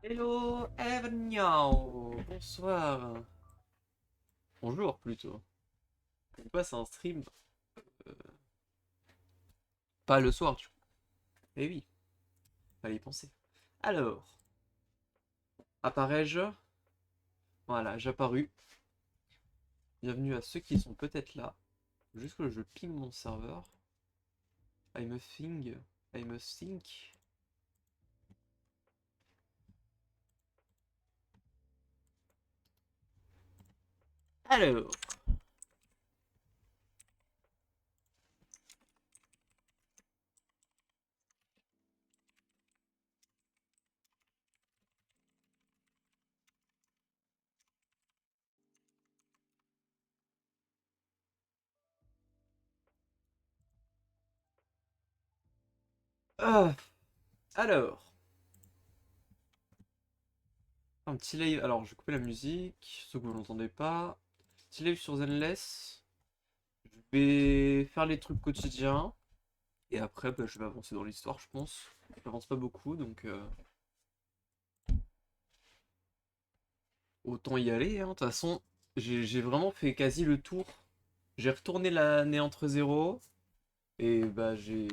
Hello, Evniao, bonsoir. Bonjour plutôt. On passe un stream, euh, pas le soir du coup. Eh oui, fallait y penser. Alors, apparais-je? Voilà, j'ai apparu. Bienvenue à ceux qui sont peut-être là. Juste que je ping mon serveur. I'm a thing. I'm a think. Alors. Ah, alors. Un petit live. Alors, je vais couper la musique, ceux que vous n'entendez pas. Petit live sur Zenless. Je vais faire les trucs quotidiens. Et après, bah, je vais avancer dans l'histoire, je pense. J'avance pas beaucoup, donc autant y aller, hein. De toute façon, j'ai vraiment fait quasi le tour. J'ai retourné l'année entre zéro, et bah j'ai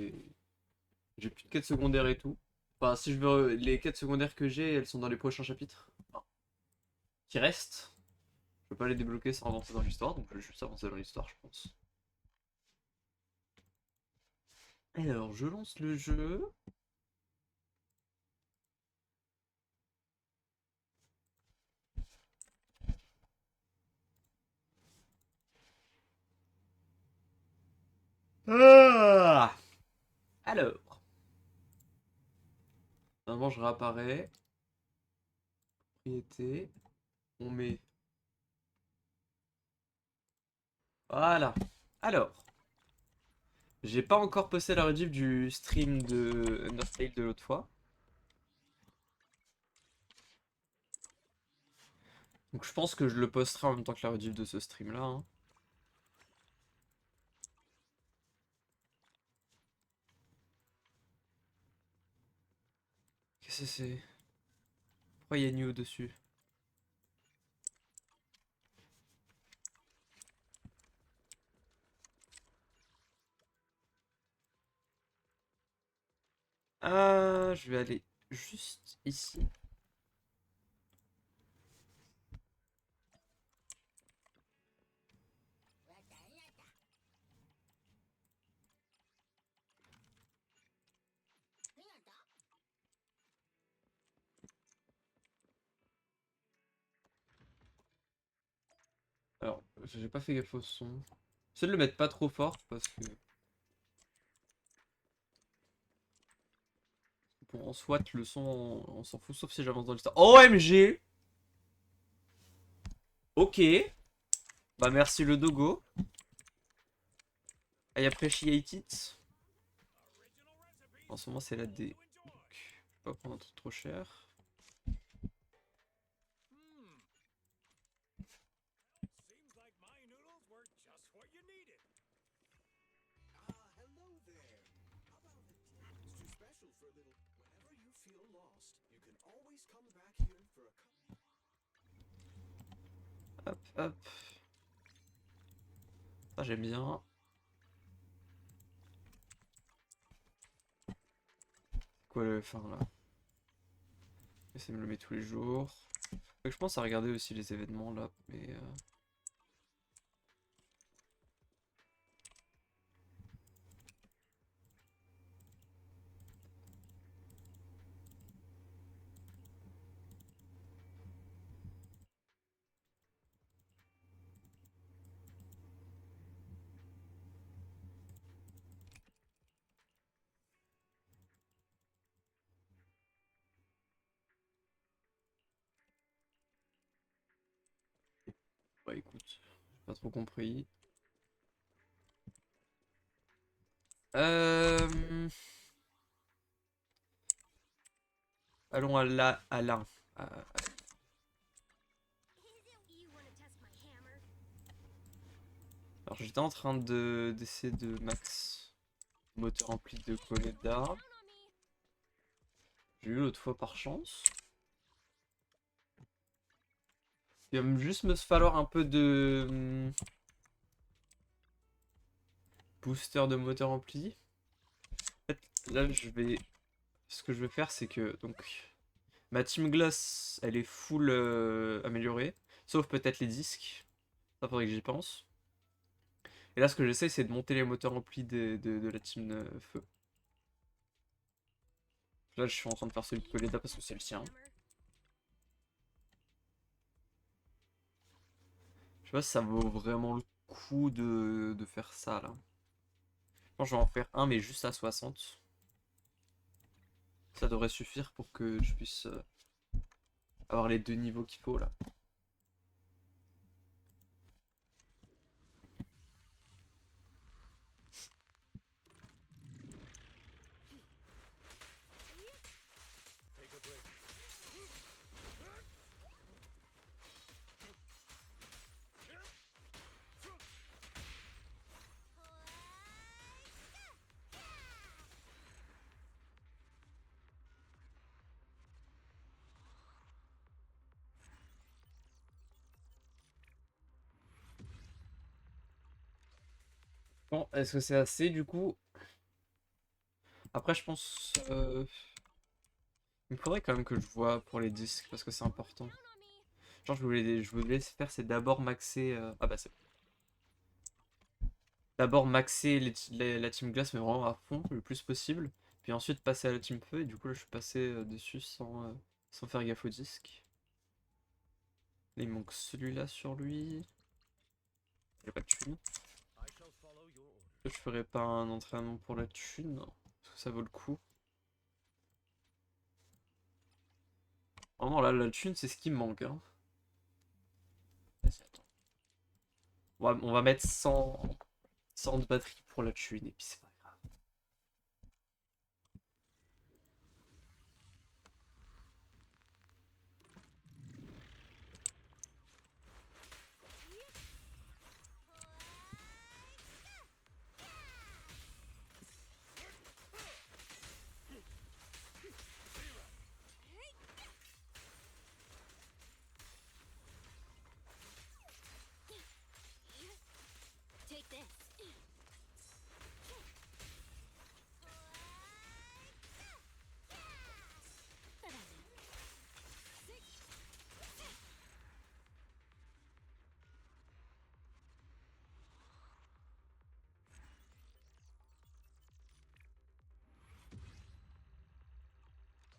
plus de quêtes secondaires et tout. Enfin, si je veux, les quêtes secondaires que j'ai, elles sont dans les prochains chapitres. Enfin, qui restent. Je peux pas les débloquer sans avancer dans l'histoire, donc je vais juste avancer dans l'histoire, je pense. Alors, je lance le jeu. Ah Alors, normalement je réapparais. Propriété. On met. Voilà. Alors, j'ai pas encore posté la rediff du stream de Undertale de l'autre fois. Donc je pense que je le posterai en même temps que la rediff de ce stream là, hein. Qu'est-ce que c'est? Pourquoi il y a New dessus? Ah, je vais aller juste ici. Alors, j'ai pas fait gaffe au son. J'essaie de le mettre pas trop fort parce que bon, en soit le son, on s'en fout sauf si j'avance dans l'histoire. OMG! Ok. Bah merci le dogo. I appreciate it. En ce moment c'est la D. Donc, je vais pas prendre un truc trop cher. Hop, hop. Ça j'aime bien. Quoi le fin là? Essayer de me le mettre tous les jours. Faut que je pense à regarder aussi les événements là, mais bah écoute, j'ai pas trop compris. Euh... Allons à la à l'un. Alors j'étais en train de d'essayer de max moteur ampli de Coletta. J'ai eu l'autre fois par chance. Il va juste me falloir un peu de booster de moteur ampli. En fait, là, ce que je vais faire, c'est que donc ma Team Glass, elle est full améliorée, sauf peut-être les disques. Ça faudrait que j'y pense. Et là, ce que j'essaie, c'est de monter les moteurs amplis de la Team Feu. Là, je suis en train de faire celui de Coleda parce que c'est le sien. Je sais pas si ça vaut vraiment le coup de faire ça là. Je pense que je vais en faire un, mais juste à 60. Ça devrait suffire pour que je puisse avoir les deux niveaux qu'il faut là. Bon, est-ce que c'est assez du coup? Après, je pense. Il me faudrait quand même que je vois pour les disques parce que c'est important. Genre, je voulais faire, c'est d'abord maxer. Ah bah, c'est. D'abord maxer la Team Glace, mais vraiment à fond, le plus possible. Puis ensuite passer à la Team Feu, et du coup, là, je suis passé dessus sans faire gaffe au disque. Là, il manque celui-là sur lui. Il a pas de thune. Je ferais pas un entraînement pour la thune, parce que ça vaut le coup. Vraiment, là, la thune, c'est ce qui me manque. Hein. Vas-y, attends. On va mettre 100 de batterie pour la thune, et puis c'est pas grave.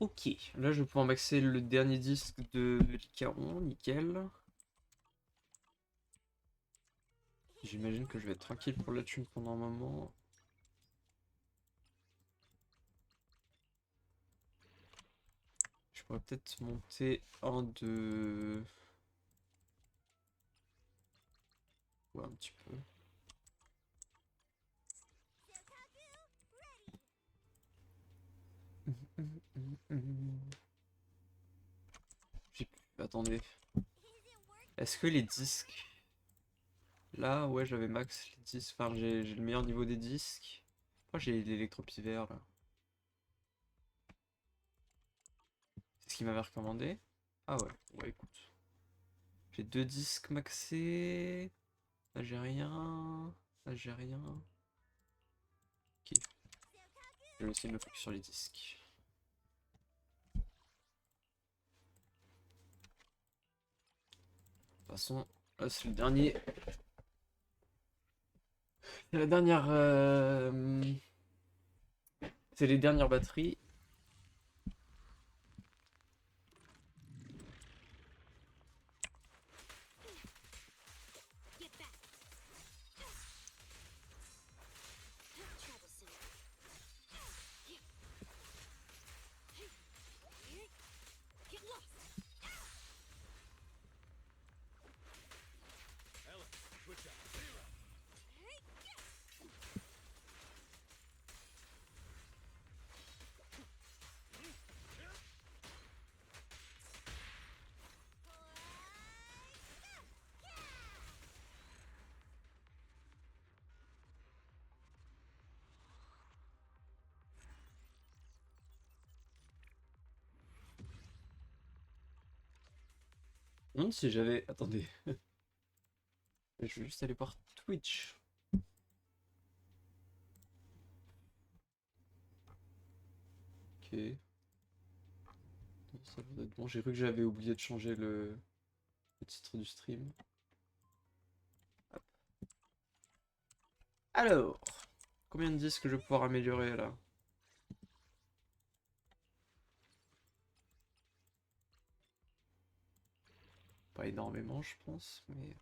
Ok, là je vais pouvoir maxer le dernier disque de Licaron, nickel. J'imagine que je vais être tranquille pour la thune pendant un moment. Je pourrais peut-être monter un de... Ouais, un petit peu. Attendez. Est-ce que les disques... Là, ouais, j'avais max les disques. Enfin, j'ai le meilleur niveau des disques. Moi, j'ai l'électropivert, là. C'est ce qu'il m'avait recommandé. Ah ouais, ouais, écoute. J'ai deux disques maxés. Là, j'ai rien. Là, j'ai rien. Ok. Je vais essayer de me focus sur les disques. De toute façon, là, c'est le dernier. C'est la dernière. C'est les dernières batteries. Je me demande si j'avais... Attendez. Je vais juste aller voir Twitch. Ok. Ça va être bon. J'ai cru que j'avais oublié de changer le titre du stream. Alors, combien de disques je vais pouvoir améliorer là? Pas énormément, je pense, mais...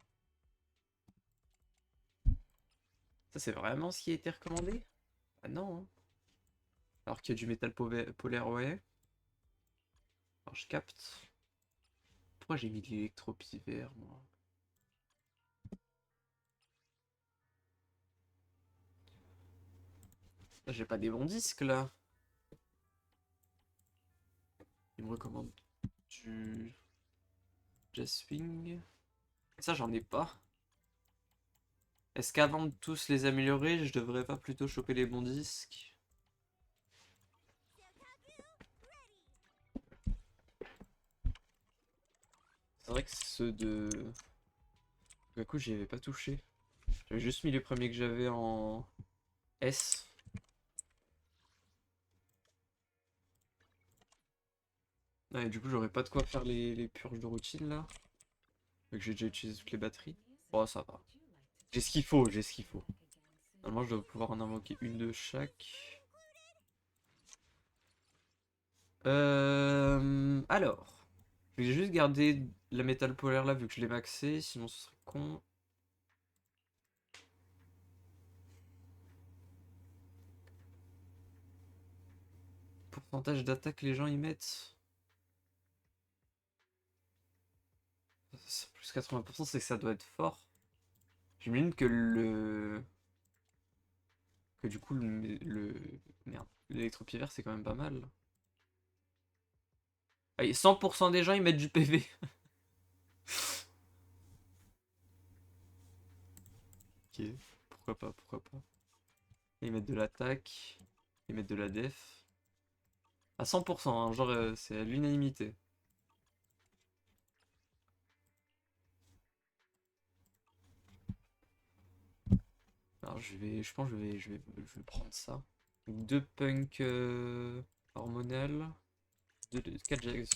Ça, c'est vraiment ce qui a été recommandé? Ah non, hein. Alors qu'il y a du métal polaire, ouais. Alors je capte. Pourquoi j'ai mis de l'électropie vert, moi? Ah, j'ai pas des bons disques, là. Il me recommande du... Jazz Swing. Ça, j'en ai pas. Est-ce qu'avant de tous les améliorer, je devrais pas plutôt choper les bons disques? C'est vrai que ceux de... Du coup, j'y avais pas touché. J'avais juste mis les premiers que j'avais en S. Ouais, du coup, j'aurais pas de quoi faire les purges de routine là. Vu que j'ai déjà utilisé toutes les batteries. Oh, ça va. J'ai ce qu'il faut, j'ai ce qu'il faut. Normalement, je dois pouvoir en invoquer une de chaque. Alors. Je vais juste garder la métal polaire là vu que je l'ai maxé, sinon ce serait con. Pourcentage d'attaque les gens y mettent. Plus 80%, c'est que ça doit être fort. J'imagine que que du coup merde. L'électropivert c'est quand même pas mal. Allez, 100% des gens ils mettent du PV. Ok, pourquoi pas, pourquoi pas. Ils mettent de l'attaque, ils mettent de la def. À 100%, hein, genre c'est à l'unanimité. Alors je pense que je vais prendre ça. Donc, deux punk hormonal, 4 jags.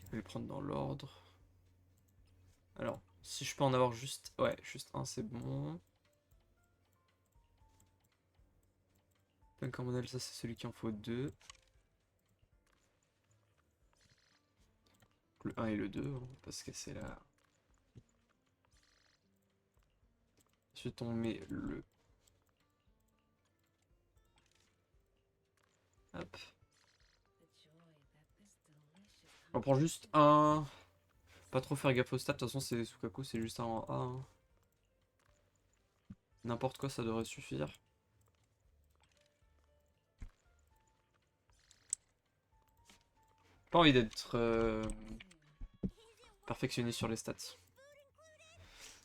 Je vais les prendre dans l'ordre. Alors, si je peux en avoir juste... Ouais, juste un, c'est bon. Punk hormonal, ça c'est celui qui en faut deux. Le 1 et le 2, hein, parce que c'est là. Ensuite, on met le... Hop. On prend juste un... Pas trop faire gaffe au stats, de toute façon c'est Sukaku, c'est juste un en A. Hein. N'importe quoi, ça devrait suffire. Pas envie d'être perfectionniste sur les stats.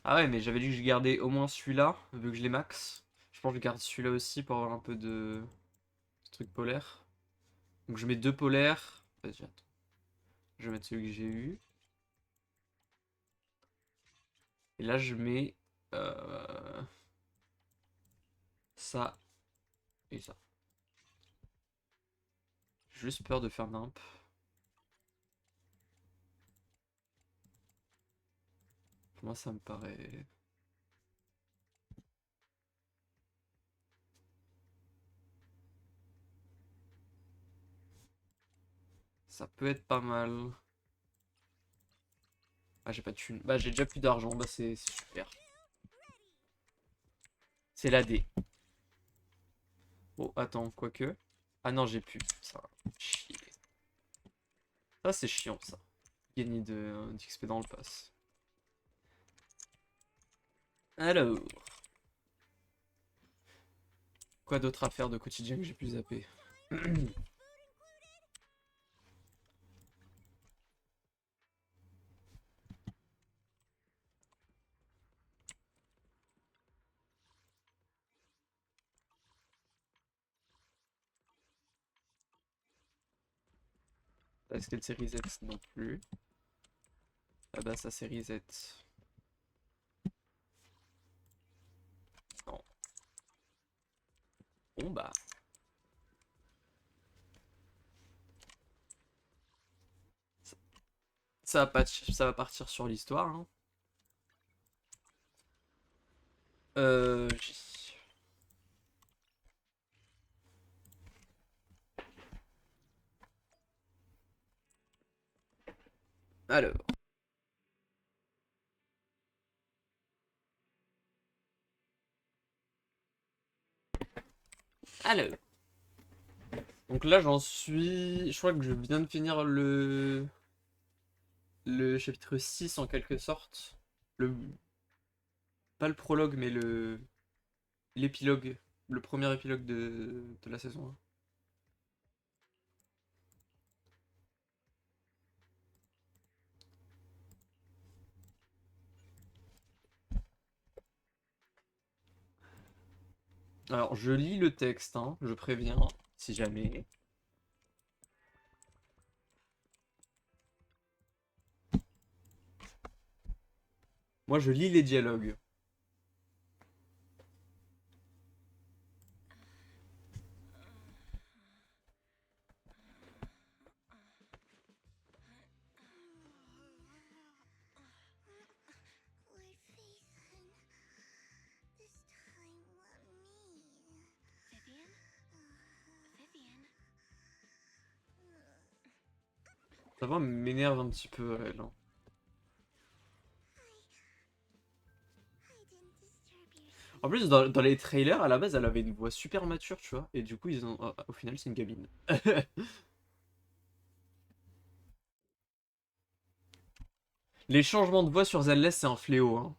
Ah ouais, mais j'avais dit que je gardais au moins celui-là, vu que je l'ai max. Je pense que je garde celui-là aussi pour avoir un peu de trucs polaires. Donc je mets deux polaires. Vas-y, attends. Je vais mettre celui que j'ai eu. Et là, je mets ça et ça. J'ai juste peur de faire nimp. Pour moi, ça me paraît... Ça peut être pas mal. Ah, j'ai pas de thune. Bah, j'ai déjà plus d'argent. Bah, c'est super. C'est la D. Oh, attends, quoique. Ah non, j'ai plus. Ça, chier. Ça, c'est chiant, ça. Gagner d'XP dans le pass. Alors. Quoi d'autre à faire de quotidien que j'ai pu zapper? Est-ce qu'elle s'est reset? Non plus. Ah bah ça s'est reset. Non. Bon bah. Ça va partir sur l'histoire. Hein. Euh... j- Alors. Alors. Donc là j'en suis. Je crois que je viens de finir le chapitre 6 en quelque sorte. Le... Pas le prologue mais l'épilogue. Le premier épilogue de la saison 1. Alors je lis le texte, hein, je préviens, si jamais. Moi je lis les dialogues. Ça va m'énerve un petit peu elle. Hein. En plus dans les trailers à la base elle avait une voix super mature tu vois. Et du coup ils ont... au final c'est une gamine. Les changements de voix sur ZENLESS c'est un fléau. Hein.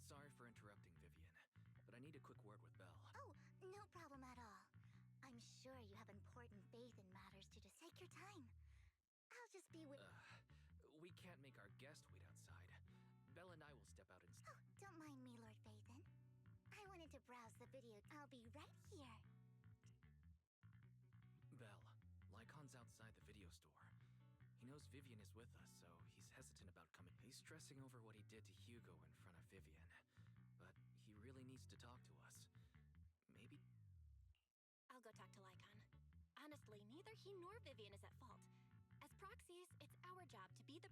Sorry for interrupting, Vivian, but I need a quick word with Belle. We can't make our guest wait outside. Belle and I will step out instead. Belle, Lycon's outside the video store. He knows Vivian is with us, so he's hesitant about coming. He's stressing over what he did to Hugo in front of Vivian, but he really needs to talk to us. go talk to Lycon. Honestly, neither he nor Vivian is at fault. As proxies, it's our job to be the...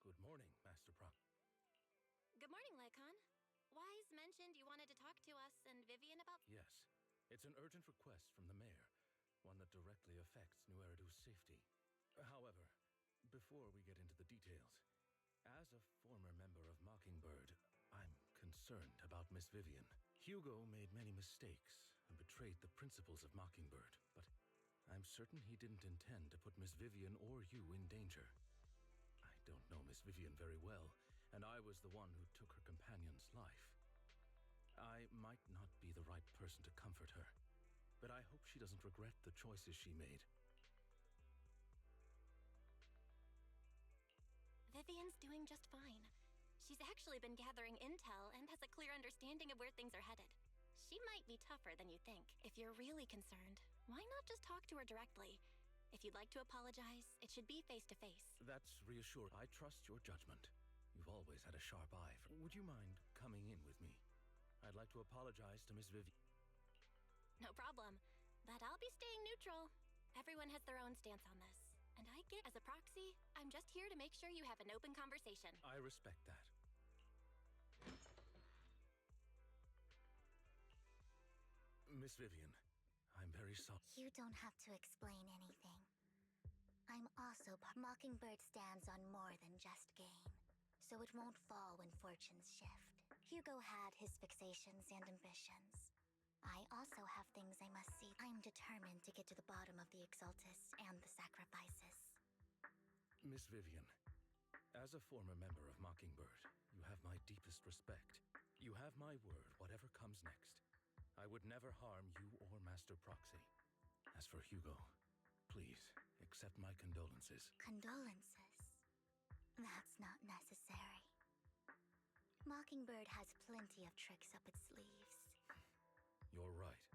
Good morning, Master Proc. Good morning, Lycon. Wise mentioned you wanted to talk to us and Vivian about... Yes, it's an urgent request from the mayor, one that directly affects New Eridu's safety. However, before we get into the details, as a former member of Mockingbird, I'm concerned about Miss Vivian. Hugo made many mistakes and betrayed the principles of Mockingbird, but I'm certain he didn't intend to put Miss Vivian or you in danger. I don't know Miss Vivian very well, and I was the one who took her companion's life. I might not be the right person to comfort her, but I hope she doesn't regret the choices she made. Vivian's doing just fine. She's actually been gathering intel and has a clear understanding of where things are headed. She might be tougher than you think. If you're really concerned, why not just talk to her directly? If you'd like to apologize, it should be face to face. That's reassuring. I trust your judgment. You've always had a sharp eye for... Would you mind coming in with me? I'd like to apologize to Miss Vivian. No problem, but I'll be staying neutral. Everyone has their own stance on this. And I get, as a proxy, I'm just here to make sure you have an open conversation. I respect that. Miss Vivian, I'm very sorry. You don't have to explain anything. I'm also Mockingbird stands on more than just gain, so it won't fall when fortunes shift. Hugo had his fixations and ambitions. I also have things I must see. I'm determined to get to the bottom of the Exaltists and the sacrifices. Miss Vivian, as a former member of Mockingbird, you have my deepest respect. You have my word, whatever comes next. I would never harm you or Master Proxy. As for Hugo, please, accept my condolences. Condolences? That's not necessary. Mockingbird has plenty of tricks up its sleeves. You're right.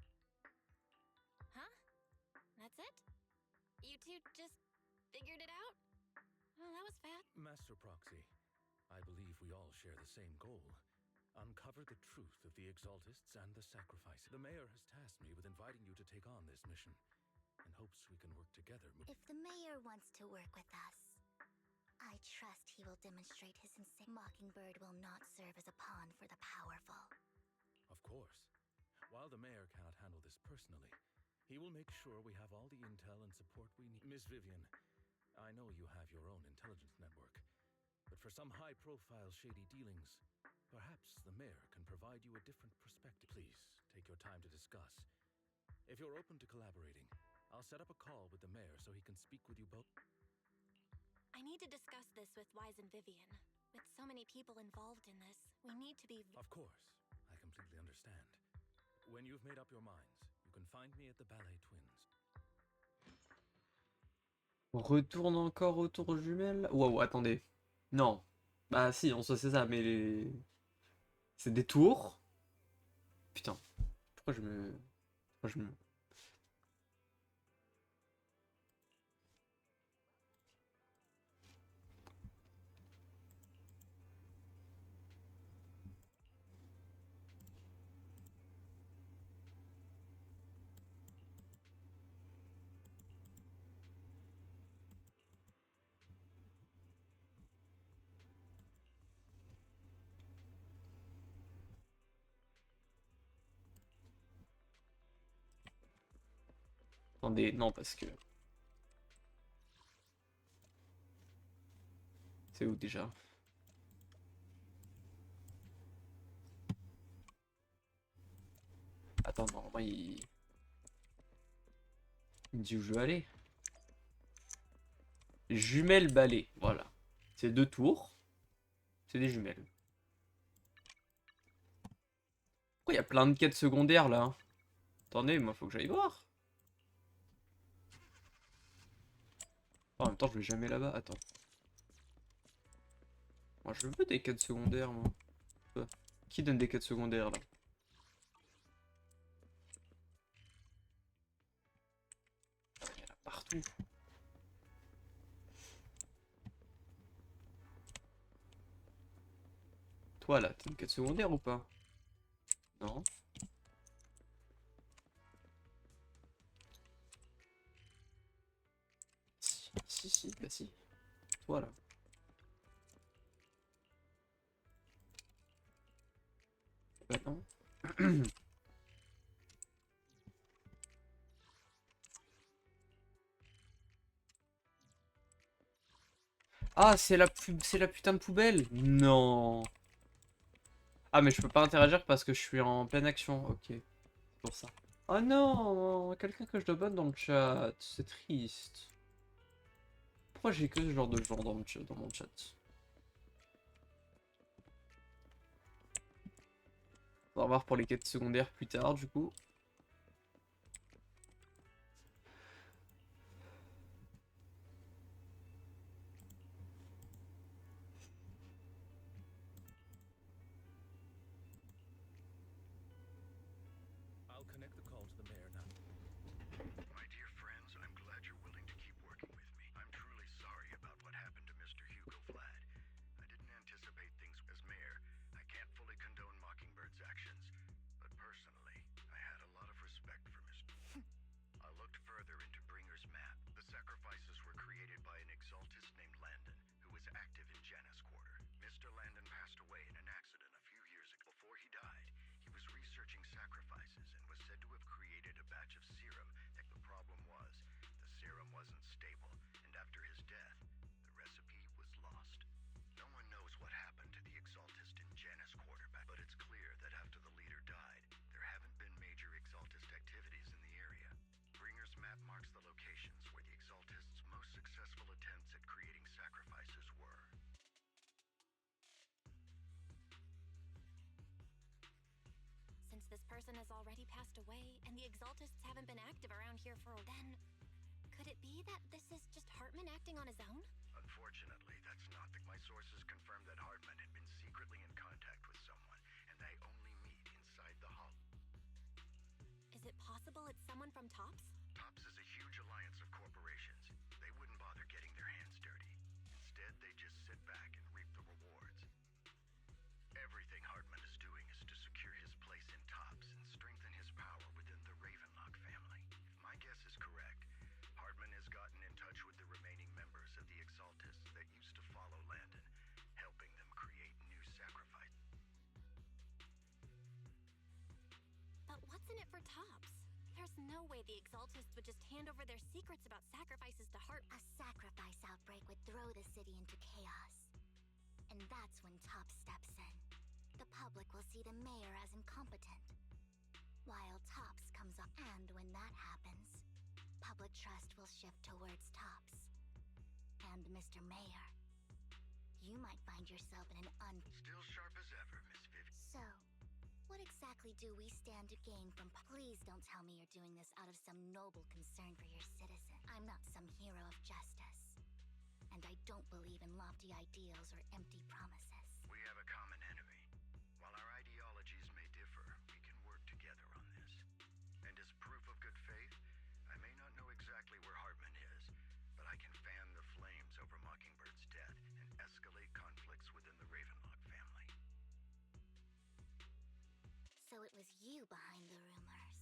Huh? That's it? You two just figured it out? Well, that was fast. Master Proxy, I believe we all share the same goal. Uncover the truth of the Exaltists and the sacrifice. The mayor has tasked me with inviting you to take on this mission, and hopes we can work together. If the mayor wants to work with us, I trust he will demonstrate his insane. Mockingbird will not serve as a pawn for the powerful. Of course. While the mayor cannot handle this personally, he will make sure we have all the intel and support we need. Miss Vivian, I know you have your own intelligence network, but for some high-profile shady dealings, perhaps the mayor can provide you a different perspective. Please, take your time to discuss. If you're open to collaborating, I'll set up a call with the mayor so he can speak with you both. I need to discuss this with Wise and Vivian. With so many people involved in this, we need to be... Of course, I completely understand. When you've made up your minds, you can find me at the Ballet Twins. On retourne encore aux tours jumelles. Wow, attendez. Non. Bah si, on sait c'est ça, mais les... C'est des tours. Putain. Pourquoi je me... Attendez, non, parce que... C'est où déjà? Attends, non, moi il me dit où je veux aller. Jumelles balai, voilà. C'est 2 tours. C'est des jumelles. Pourquoi il y a plein de quêtes secondaires là? Attendez, moi faut que j'aille voir. Oh, en même temps, je vais jamais là-bas. Attends. Moi, je veux des quêtes secondaires, moi. Qui donne des quêtes secondaires, là? Il y en a partout. Toi là, t'as une quête secondaire ou pas? Non? Si, bah si. Toi là. Bah non. Ah, c'est la putain de poubelle. Non. Ah, mais je peux pas interagir parce que je suis en pleine action. Ok, c'est pour ça. Oh non, quelqu'un que je dois ban dans le chat. C'est triste. Pourquoi j'ai que ce genre de gens dans mon chat? On va voir pour les quêtes secondaires plus tard, du coup. I'll connect the call to the mayor now. My dear friends, I'm glad you're willing to keep working with me. I'm truly sorry about what happened to Mr. Hugo Vlad. I didn't anticipate things as mayor. I can't fully condone Mockingbird's actions, but personally, I had a lot of respect for Mr. I looked further into Bringer's map. The sacrifices were created by an exaltist named Landon, who was active in Janus Quarter. Mr. Landon passed away in an accident a few years ago. Before he died, he was researching sacrifices and was said to have created a batch of serum. The problem was, the serum wasn't stable, and after his death, the recipe was lost. No one knows what happened to the exaltist in Janus Quarter, but it's clear that after the leader died, there haven't been major exaltist activities in the area. Bringer's map marks the locations where the exaltist's most successful attempts at creating sacrifices were. Since this person has already passed away, and the Exaltists haven't been active around here for then, could it be that this is just Hartman acting on his own? Unfortunately, that's not the... My sources confirmed that Hartman had been secretly in contact with someone, and they only meet inside the hall. Is it possible it's someone from TOPS? TOPS is a huge alliance of corporations. They wouldn't bother getting their hands dirty. Instead, they just sit back and reap the rewards. Everything Hartman is doing is to secure his place in TOPS and strengthen his power within the Ravenlock family. If my guess is correct, Hartman has gotten in touch with the remaining members of the Exaltists that used to follow Landon, helping them create new sacrifices. But what's in it for TOPS? There's no way the Exaltists would just hand over their secrets about sacrifices to A sacrifice outbreak would throw the city into chaos. And that's when TOPS steps in. The public will see the mayor as incompetent, while TOPS comes up. And when that happens, public trust will shift towards TOPS. And Mr. Mayor, you might find yourself in an Still sharp as ever, Miss Viv. So, what exactly do we stand to gain from... Please don't tell me you're doing this out of some noble concern for your citizen. I'm not some hero of justice. And I don't believe in lofty ideals or empty promises. We have a common enemy. While our ideologies may differ, we can work together on this. And as proof of good faith, I may not know exactly where Hartman is, but I can fan the flames over Mockingbird's death and escalate conflicts within the Ravenlock family. So it was you behind the rumors.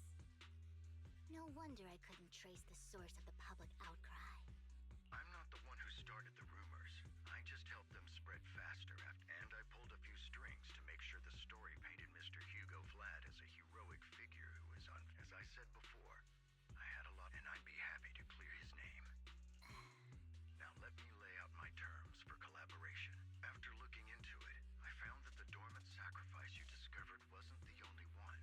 No wonder I couldn't trace the source of the public outcry. I'm not the one who started the rumors. I just helped them spread faster and I pulled a few strings to make sure the story painted Mr. Hugo Vlad as a heroic figure who is as I said before, I had a lot and I'd be happy to clear his name. Now let me lay out my terms for collaboration. After looking into it, I found that the dormant sacrifice you discovered wasn't the only one.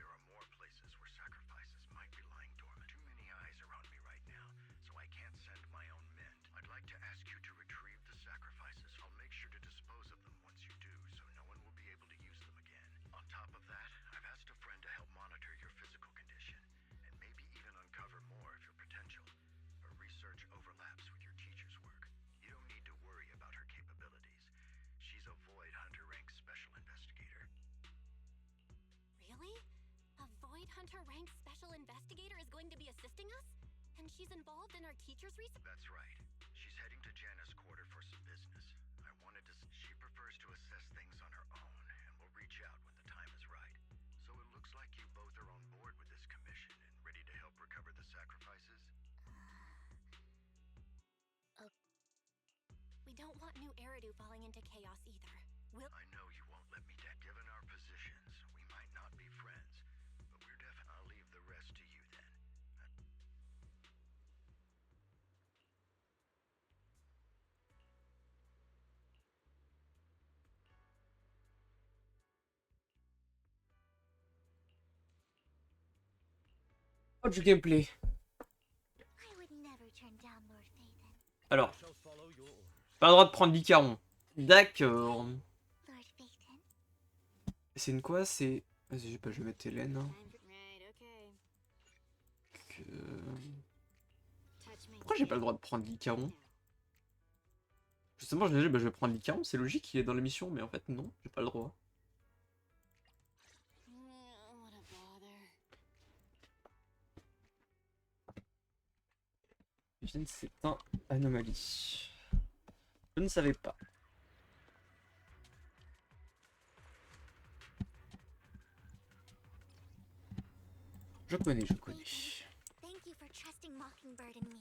There are more places where sacrifices might be lying dormant. Too many eyes are on me right now, so I can't send my own men. I'd like to ask you to retrieve the sacrifices. I'll make sure to dispose of them once you do, so no one will be able to use them again. On top of that, I've asked a friend to help monitor your physical condition, and maybe even uncover more of your potential. Her research overlaps with your teacher's work. You don't need to worry about her capabilities. She's a Void Hunter rank special investigator. Really? A Void Hunter ranked special investigator is going to be assisting us? And she's involved in our teacher's research? That's right. She's heading to Janus Quarter for some business. I wanted to... She prefers prefers to assess things on her own and will reach out when the time is right. So it looks like you both are on board with this commission and ready to help recover the sacrifices? We don't want new Eridu falling into chaos either. I know you won't let me down. Given our positions, we might not be friends, but we're definitely. I'll leave the rest to you then. Oh, du gameplay. I would never turn down Lord Phaethon. Alors, I shall follow your orders. pas le droit de prendre l'Icaron. D'accord. Lord Phaethon. C'est une quoi? C'est... Vas-y, je vais mettre Hélène. Hein. Right, okay. Pourquoi j'ai pas le droit de prendre l'Icaron? Justement, je me disais, je vais prendre l'Icaron, c'est logique, il est dans la mission, mais en fait, non, j'ai pas le droit. What a bother. C'est un anomalie. Je ne savais pas. Je connais. Thank you for trusting Mockingbird and me.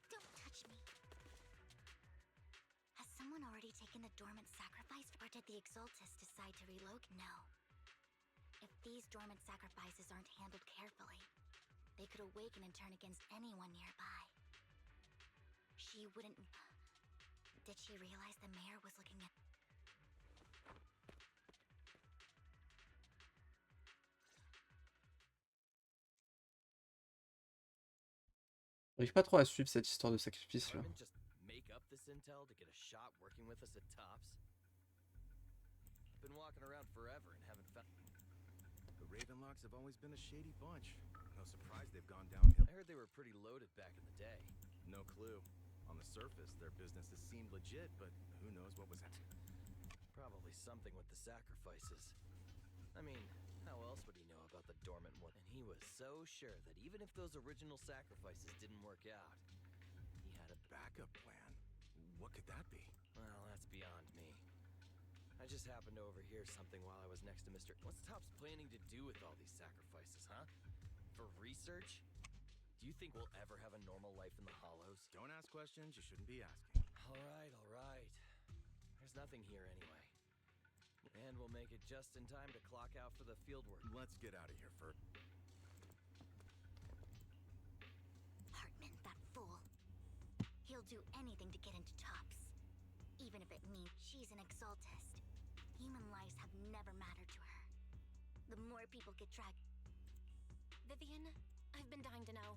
Don't touch me. Has someone already taken the dormant sacrifice, or did the Exaltus decide to reload? No. If these dormant sacrifices aren't handled carefully, they could awaken and turn against anyone nearby. She wouldn't... Did she realize the mayor was looking at... J'arrive pas trop à suivre cette histoire de sacrifice là. Carmen just make up this intel to get a shot working with us at Tops? Been walking around forever and haven't found. The Ravenlocks have always been a shady bunch. No surprise they've gone downhill. I heard they were pretty loaded back in the day. No clue. On the surface, their businesses seemed legit, but who knows what was happening. Probably something with the sacrifices. I mean, how else would he know about the dormant one? And he was so sure that even if those original sacrifices didn't work out, he had a Backup plan? What could that be? Well, that's beyond me. I just happened to overhear something while I was next to Mr. What's Topps planning to do with all these sacrifices, huh? For research? Do you think we'll ever have a normal life in the Hollows? Don't ask questions you shouldn't be asking. Alright. There's nothing here anyway. And we'll make it just in time to clock out for the fieldwork. Let's get out of here first. Hartman, that fool. He'll do anything to get into Tops. Even if it means she's an Exaltist. Human lives have never mattered to her. The more people get dragged... Vivian, I've been dying to know.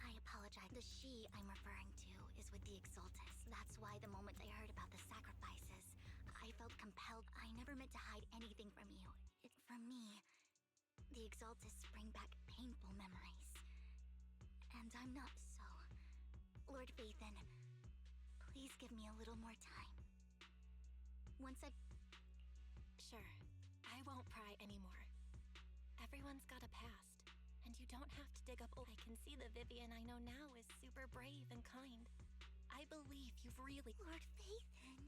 I apologize. The she I'm referring to is with the Exaltus. That's why the moment I heard about the sacrifices, I felt compelled. I never meant to hide anything from you. For me, the Exaltus bring back painful memories. And I'm not so... Lord Phaethon, please give me a little more time. Once I... Sure, I won't pry anymore. Everyone's got a past, and you don't have to dig up old. I can see the Vivian I know now is super brave and kind. I believe you've really... Lord Phaethon,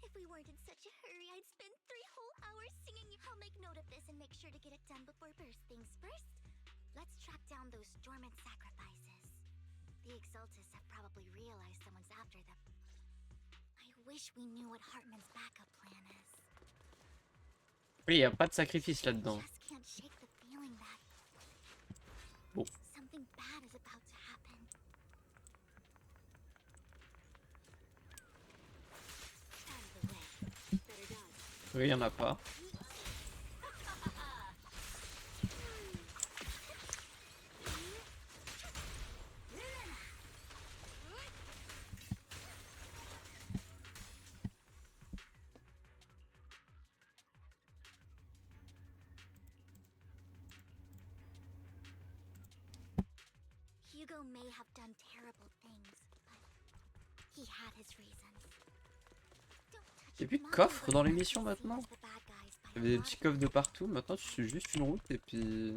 if we weren't in such a hurry, I'd spend 3 whole hours singing you. I'll make note of this and make sure to get it done before first things first. Let's track down those dormant sacrifices. The Exaltus have probably realized someone's after them. I wish we knew what Hartman's backup plan is. Oui, y a pas de sacrifice là-dedans. I just can't shake the feeling that Bon. something bad is about to happen. Out of the way. Better done. Oui, y en a pas. Hugo may have done terrible things, but he had his reasons. Y'a plus de coffres dans l'émission maintenant. Il y avait des petits coffres de partout, maintenant tu suis juste une route et puis...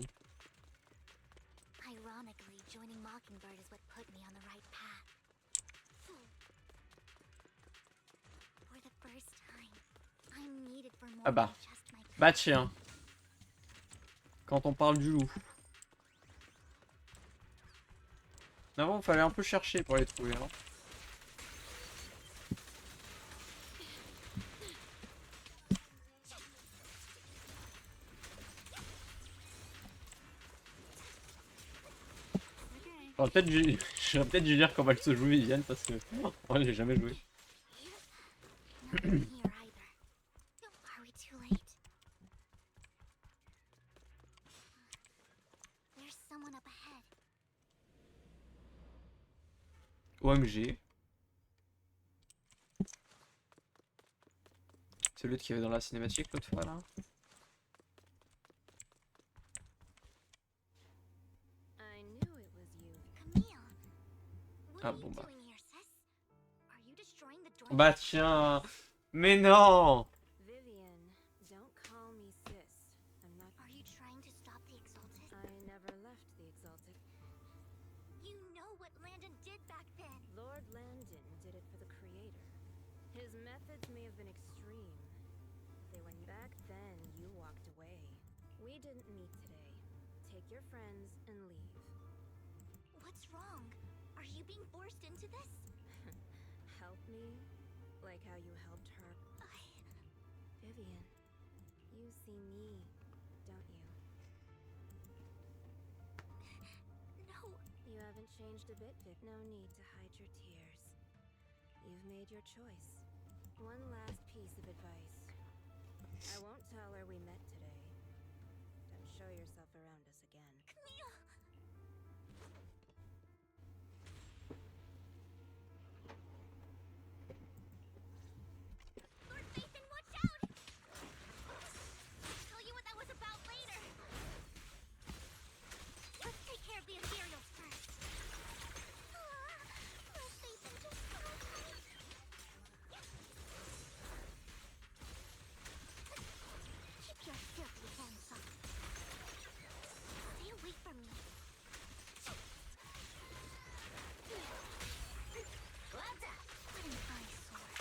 Ironically, joining Mockingbird is what put me on the right path. For the first time, I'm needed for more Ah bah. than just my Bah tiens. Quand on parle du loup. Avant, il fallait un peu chercher pour les trouver. Hein. J'aurais peut-être dû dire comment elle se joue Viviane parce que moi j'ai jamais joué. Nothing here either. Are we too late? There's someone up ahead. OMG. C'est l'autre qui avait dans la cinématique l'autre fois là. I knew it was you. Camille, what Ah are bon you bah. doing here, sis? Are you destroying the door? Bah tiens. Mais non. Vivian, don't call me sis. I'm not. Are you trying to stop the Exalted? I never left the Exalted. You know what Landon did back then. Lord Landon did it for the Creator. His methods may have been extreme. They were back then. You walked away. We didn't meet today. Take your friends and leave. What's wrong? Are you being forced into this? Help me, like how you helped her. Vivian, you see me, don't you? No. You haven't changed a bit, Vic. No need to hide your tears. You've made your choice. One last piece of advice. I won't tell her we met today. Don't show yourself around us again. Camille! Lord Nathan, watch out! I'll tell you what that was about later. Let's take care of the ethereals first. Lord Nathan, just stop. Keep your filthy hands off. Stay away from me. What an eyesore.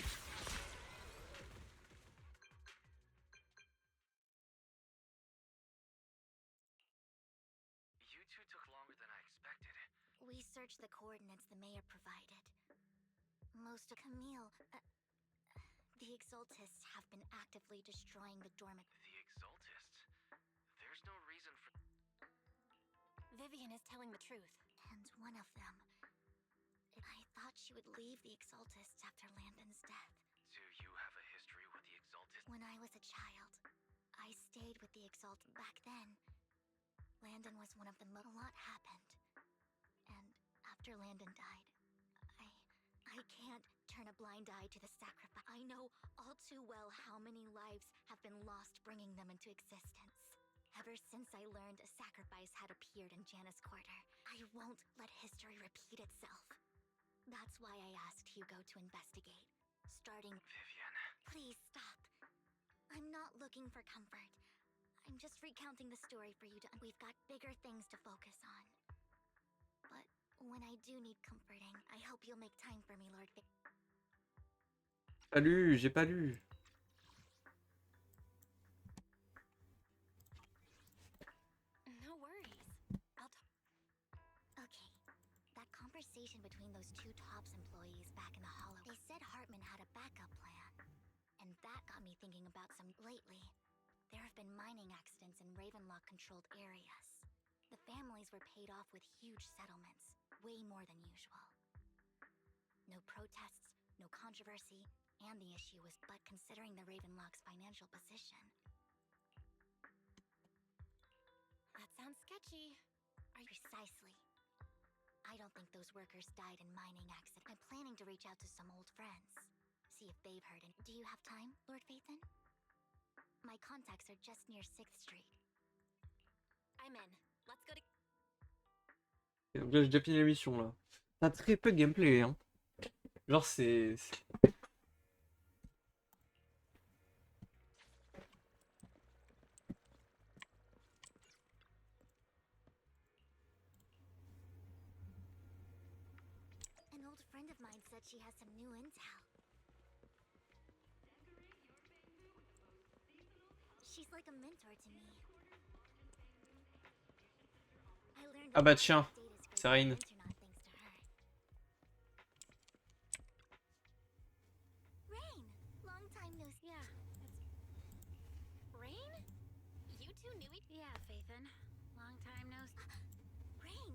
You two took longer than I expected. We searched the coordinates the mayor provided. Most of Camille, the Exaltists have been actively destroying the dormant. The Exaltists? There's no reason for... Vivian is telling the truth. And one of them. I thought she would leave the Exaltists after Landon's death. Do you have a history with the Exaltists? When I was a child, I stayed with the Exalted. Back then, Landon was one of them. A lot happened. And after Landon died, I can't turn a blind eye to the sacrifice. I know all too well how many lives have been lost bringing them into existence. Ever since I learned a sacrifice had appeared in Janus Quarter, I won't let history repeat itself. That's why I asked Hugo to investigate. Starting... Vivian. Please stop. I'm not looking for comfort. I'm just recounting the story for you to... We've got bigger things to focus on. But when I do need comforting, I hope you'll make time for me, Lord Vic. Pas lu, j'ai pas lu. No worries. I'll talk. Okay. That conversation between those two TOPS employees back in the hollow. They said Hartman had a backup plan. And that got me thinking about some... Lately, there have been mining accidents in Ravenlock-controlled areas. The families were paid off with huge settlements, way more than usual. No protests, no controversy, and the issue was but considering the Ravenlock's financial position. That sounds sketchy. Precisely. I don't think those workers died in mining accident. I'm planning to reach out to some old friends. See if they've heard it. Do you have time, Lord Phaethon? My contacts are just near 6th Street. I'm in. Let's go to. Et donc là, j'ai déjà fini la mission là. T'as très peu de gameplay, hein. Genre, An old friend of mine said she has some new intel. She's like a mentor to me. I learned Ah a bah lot tiens, about data scraping c'est on Rain. the internet thanks to her. Rain, long time no see. Yeah, Rain? You two knew each. Yeah, Phaethon. Long time no. Rain,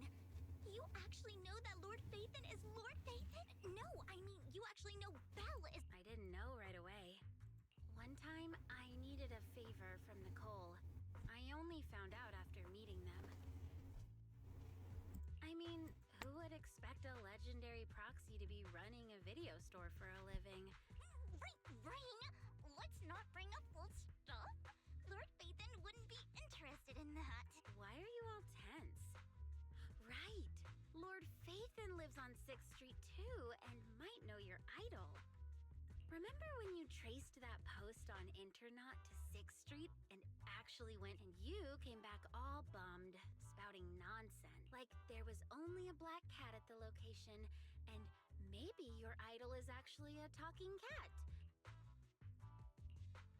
you actually know that Lord Phaethon is Lord Phaethon? No, I mean, you actually know Belle is. I didn't know right away. One time, I needed a favor from Nicole. I only found out after meeting them. I mean, who would expect a legendary proxy to be running a video store for a living? Rain, let's not bring up old stuff. Lord Phaethon wouldn't be interested in that. Why are you all tense? Right! Lord Phaethon lives on 6th Street too, and might know your idol. Remember when you traced that post on Internet to 6th Street and actually went and you came back all bummed, spouting nonsense? Like there was only a black cat at the location, and maybe your idol is actually a talking cat.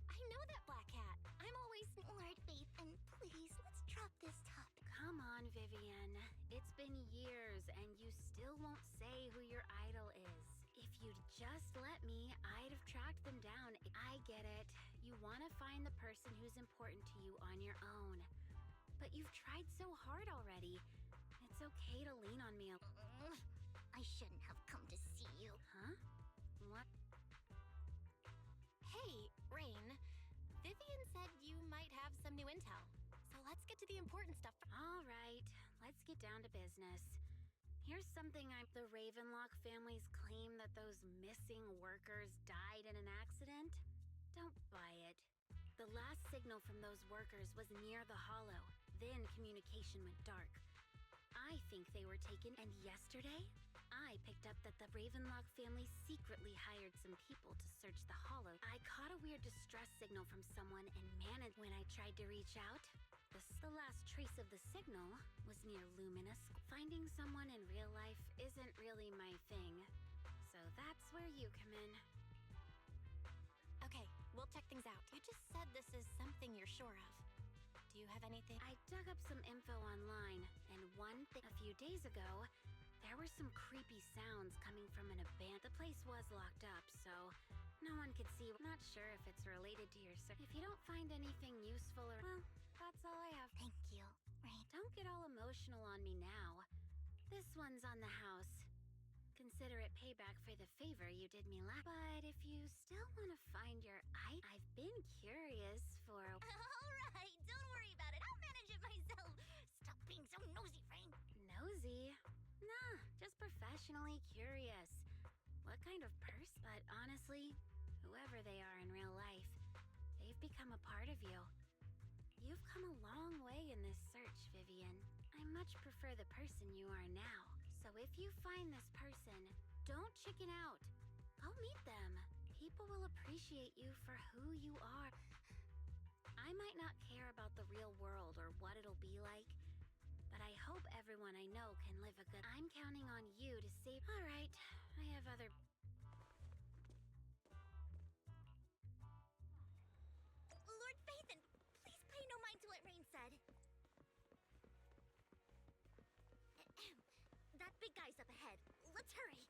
I know that black cat. I'm always Lord Phaethon. Please, let's drop this topic. Come on, Vivian. It's been years and you still won't say who your idol is. If you'd just let me, I'd have tracked them down. I get it. You want to find the person who's important to you on your own. But you've tried so hard already. It's okay to lean on me a... I shouldn't have come to see you. Huh? What? Hey, Rain. Vivian said you might have some new intel. So let's get to the important stuff. All right, let's get down to business. Here's something the Ravenlock families claim that those missing workers died in an accident. Don't buy it. The last signal from those workers was near the Hollow. Then communication went dark. I think they were taken, and yesterday, I picked up that the Ravenlock family secretly hired some people to search the Hollow. I caught a weird distress signal from someone and managed when I tried to reach out. The last trace of the signal was near Luminous. Finding someone in real life isn't really my thing. So that's where you come in. Okay, we'll check things out. You just said this is something you're sure of. Do you have anything? I dug up some info online, and a few days ago, there were some creepy sounds coming from an abandoned... The place was locked up, so no one could see. Not sure if it's related to your... If you don't find anything useful or... Well, that's all I have. Thank you, Rain. Don't get all emotional on me now. This one's on the house. Consider it payback for the favor you did me last. But if you still want to find your... I've been curious for... Alright, don't worry about it. I'll manage it myself. Stop being so nosy, Rain. Nosy? Nah, just professionally curious. What kind of person? But honestly, whoever they are in real life, they've become a part of you. You've come a long way in this search, Vivian. I much prefer the person you are now. So if you find this person, don't chicken out. Go meet them. People will appreciate you for who you are. I might not care about the real world or what it'll be like, but I hope everyone I know can live a good... I'm counting on you to save... All right, I have other... Lord Phaethon, please pay no mind to what Rain said. That big guy's up ahead. Let's hurry.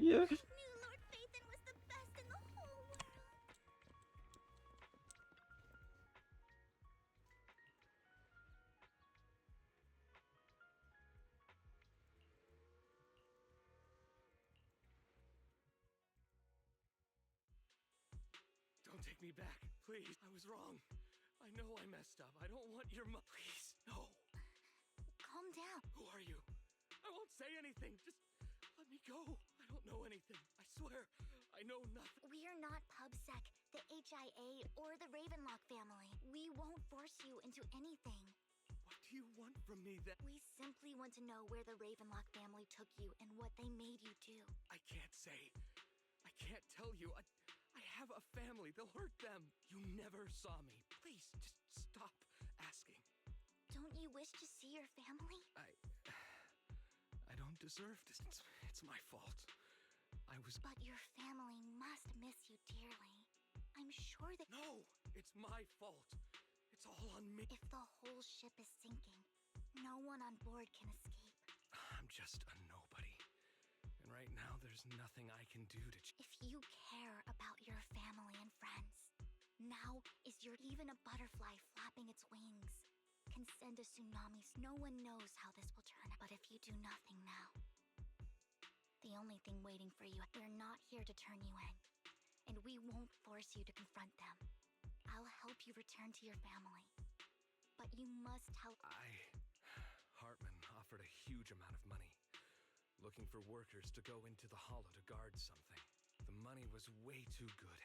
sérieux? I knew Lord Phaethon was the best in the whole world. Don't take me back, please. I was wrong. I know I messed up. I don't want your Please, no. Calm down. Who are you? I won't say anything. Just let me go. I don't know anything. I swear, I know nothing. We are not PubSec, the HIA, or the Ravenlock family. We won't force you into anything. What do you want from me then? We simply want to know where the Ravenlock family took you and what they made you do. I can't say. I can't tell you. I have a family. They'll hurt them. You never saw me. Please, just stop asking. Don't you wish to see your family? I don't deserve this. It's my fault. I was... But your family must miss you dearly. I'm sure that... No! It's my fault. It's all on me. If the whole ship is sinking, no one on board can escape. I'm just a nobody. And right now, there's nothing I can do to... If you care about your family and friends, now is your... Even a butterfly flapping its wings can send a tsunami. No one knows how this will turn out. But if you do nothing now, the only thing waiting for you... We're not here to turn you in, and we won't force you to confront them. I'll help you return to your family. But you must help... Hartman offered a huge amount of money, looking for workers to go into the hollow to guard something. The money was way too good.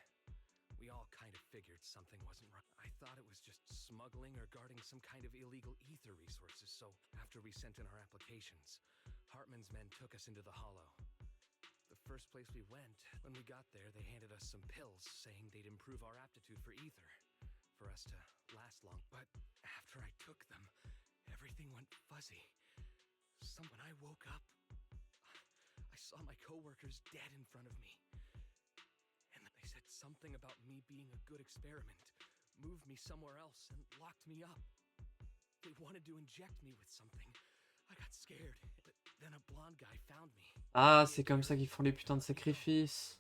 We all kind of figured something wasn't right. I thought it was just smuggling or guarding some kind of illegal ether resources, so after we sent in our applications, Hartman's men took us into the hollow. The first place we went, when we got there, they handed us some pills, saying they'd improve our aptitude for ether, for us to last long. But after I took them, everything went fuzzy. When I woke up, I saw my coworkers dead in front of me. And they said something about me being a good experiment, moved me somewhere else, and locked me up. They wanted to inject me with something. I got scared. Then a blonde guy found me. Ah, c'est comme ça qu'ils font les putains de sacrifices.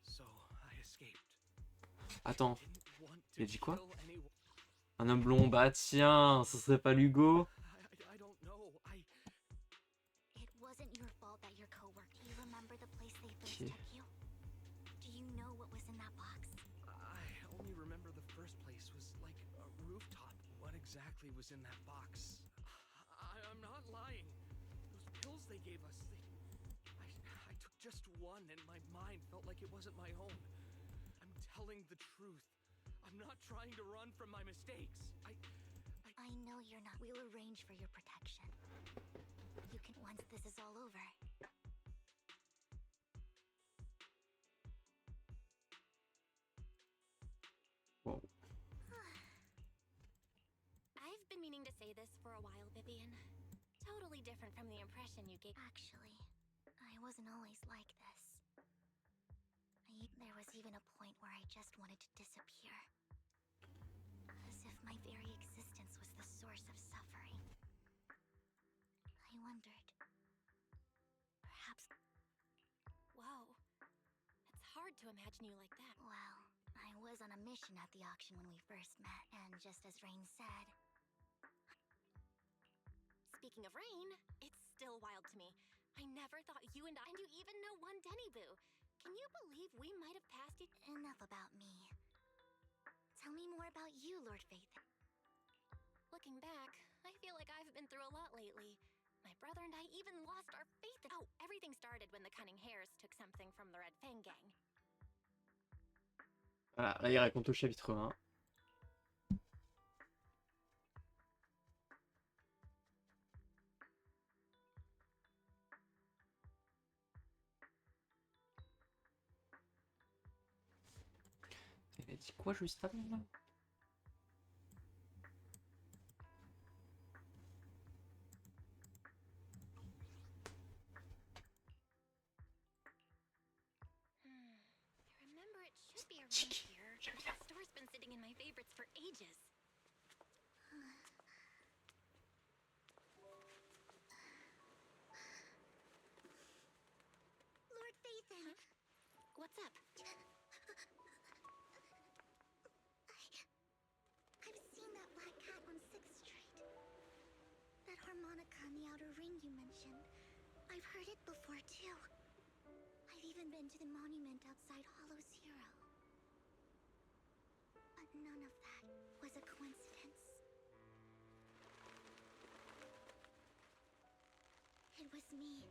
So I escaped. Attends, Didn't want to il a dit quoi? kill anyone. Un homme blond, bah tiens, ce serait pas Lugo? I don't know. It wasn't your fault that your coworker... Do you remember the place they first Okay. took you? Do you know what was in that box? I only remember the first place was like a rooftop. What exactly was in that box? I'm not lying. Those pills they gave us, I took just one and my mind felt like it wasn't my own. I'm telling the truth. I'm not trying to run from my mistakes. I know you're not. We'll arrange for your protection. You can once this is all over. Wow. I've been meaning to say this for a while, Vivian. Totally different from the impression you gave. Actually, I wasn't always like this. There was even a point where I just wanted to disappear. As if my very existence was the source of suffering. I wondered... Perhaps... Whoa. It's hard to imagine you like that. Well, I was on a mission at the auction when we first met, and just as Rain said... Speaking of Rain, it's still wild to me. I never thought you and you even know one Denny Boo. Can you believe we might have passed it? Enough about me. Tell me more about you, Lord Phaethon. Looking back, I feel like I've been through a lot lately. My brother and I even lost our faith. Oh, everything started when the Cunning Hares took something from the Red Fang gang. Voilà, là il raconte au chapitre 1. Il a dit quoi juste avant là? I remember it should be around here. The store's been sitting in my favorites for ages. What's up? I've seen that black cat on 6th Street. That harmonica in the outer ring you mentioned. I've heard it before too. I've even been to the monument outside Hollow Zero. But none of that was a coincidence. It was me.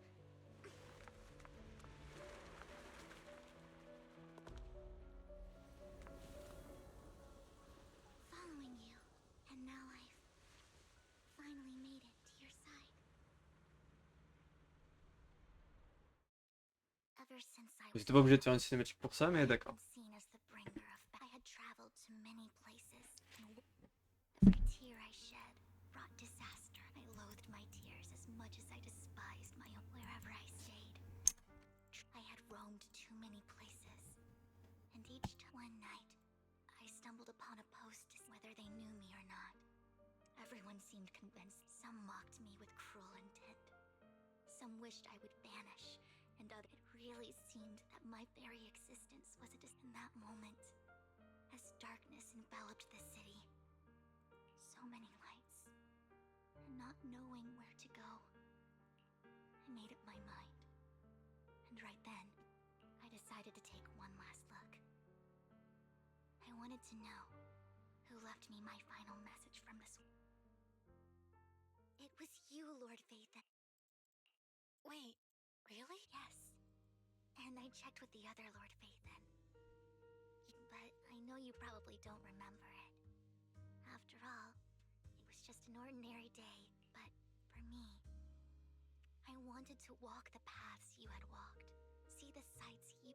Following you, and now I've finally made it to your side. Ever since I was J'étais pas obligé de faire une cinématique pour ça, mais d'accord. seen as the bringer of I had traveled to many places. Every tear I shed brought disaster. I loathed my tears as much as I despised my own wherever I stayed. I had roamed too many places, and one night I stumbled upon a post, whether they knew me or not. Everyone seemed convinced. Some mocked me with cruel intent. Some wished I would vanish, and it really seemed that my very existence was in that moment. As darkness enveloped the city, so many lights, and not knowing where to go, I made up my mind. And right then, I decided to take one last look. I wanted to know who left me my final message from this. It was you, Lord Vathan. Wait, really? Yes. And I checked with the other Lord Vathan. But I know you probably don't remember it. After all, it was just an ordinary day. But for me, I wanted to walk the paths you had walked. See the sights you...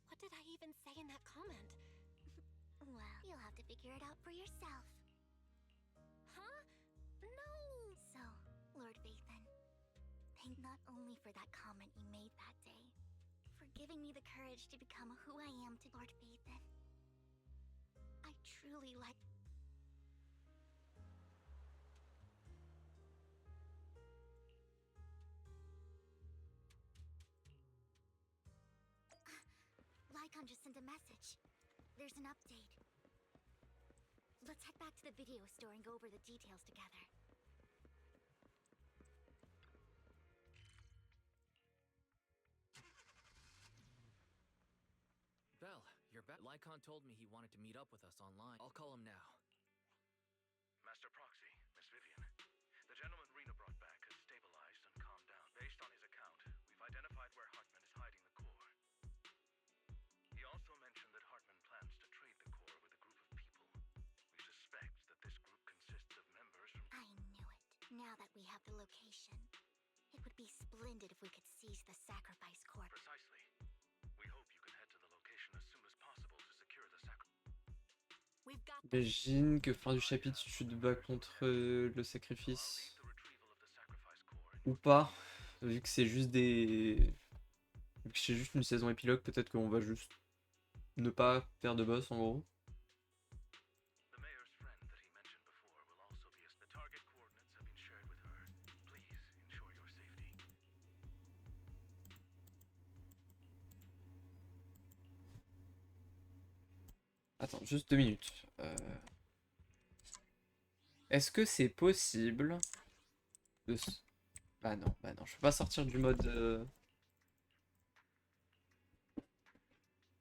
What did I even say in that comment? Well, you'll have to figure it out for yourself. Huh? No! So, Lord Vathan, thank not only for that comment you made that day, for giving me the courage to become who I am to Lord Vathan. I truly like... Lycon just sent a message. There's an update. Let's head back to the video store and go over the details together. Belle, you're back. Lycon told me he wanted to meet up with us online. I'll call him now. Master Proxy, Miss Vivian. The gentleman Rena brought back has stabilized and calmed down. Based on his account, we've identified where Hartman is hiding the core. He also mentioned that Hartman plans to trade the core with a group of people. We suspect that this group consists of members from... I knew it. Now that we have the location, it would be splendid if we could seize the sacrifice core. Precisely. We hope you can head to the location as soon as possible to secure the sacrifice. We've got J'imagine que fin du chapitre, tu te bats contre le sacrifice. Ou pas, vu que c'est juste des... Vu que c'est juste une saison épilogue, peut-être qu'on va juste ne pas faire de boss en gros. The mayor's friend that he mentioned before will also be the target coordinates have been shared with her. Please ensure your safety. Attends, juste 2 minutes. Est-ce que c'est possible de... Bah non, je peux pas sortir du mode...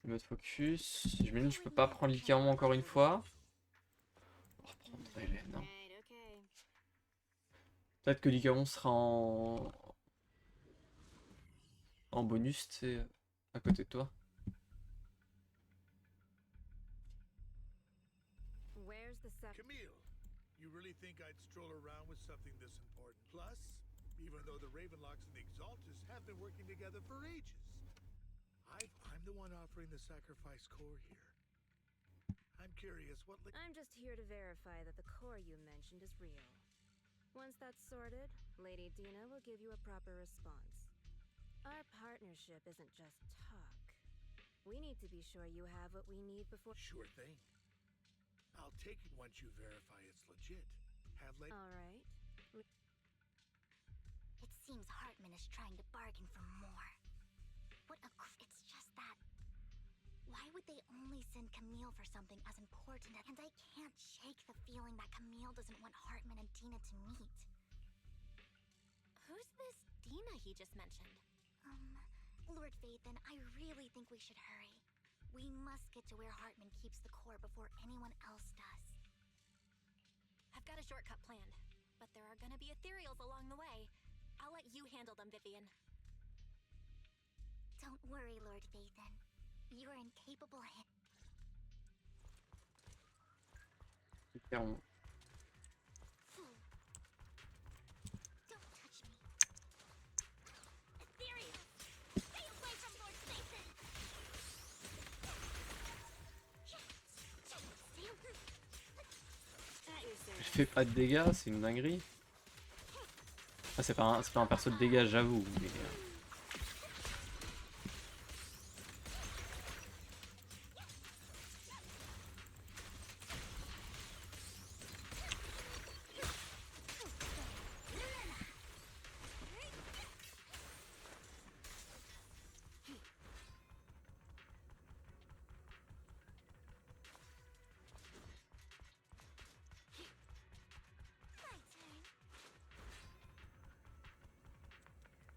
Du mode focus. J'imagine que je peux pas prendre Lycaon encore une fois. On va reprendre Hélène. Hein. Peut-être que Lycaon sera en bonus, c'est à côté de toi. Camille, you really think I'd stroll around with something this important? Plus, even though the Ravenlocks and the Exaltus have been working together for ages, I'm the one offering the sacrifice core here. I'm curious what... I'm just here to verify that the core you mentioned is real. Once that's sorted, Lady Dina will give you a proper response. Our partnership isn't just talk. We need to be sure you have what we need before... Sure thing. I'll take it once you verify it's legit. Have late... Alright. It seems Hartman is trying to bargain for more. It's just that. Why would they only send Camille for something as important? And I can't shake the feeling that Camille doesn't want Hartman and Dina to meet. Who's this Dina he just mentioned? Lord Vathan, I really think we should hurry. We must get to where Hartman keeps the core before anyone else does. I've got a shortcut planned, but there are gonna be ethereals along the way. I'll let you handle them, Vivian. Don't worry, Lord Vathan. You are in capable hands. Clairement. Don't touch me. Ethereal! Stay away from Lord Vathan! Elle fait pas de dégâts, c'est une dinguerie. Ah, c'est pas un perso de dégâts, j'avoue, mais...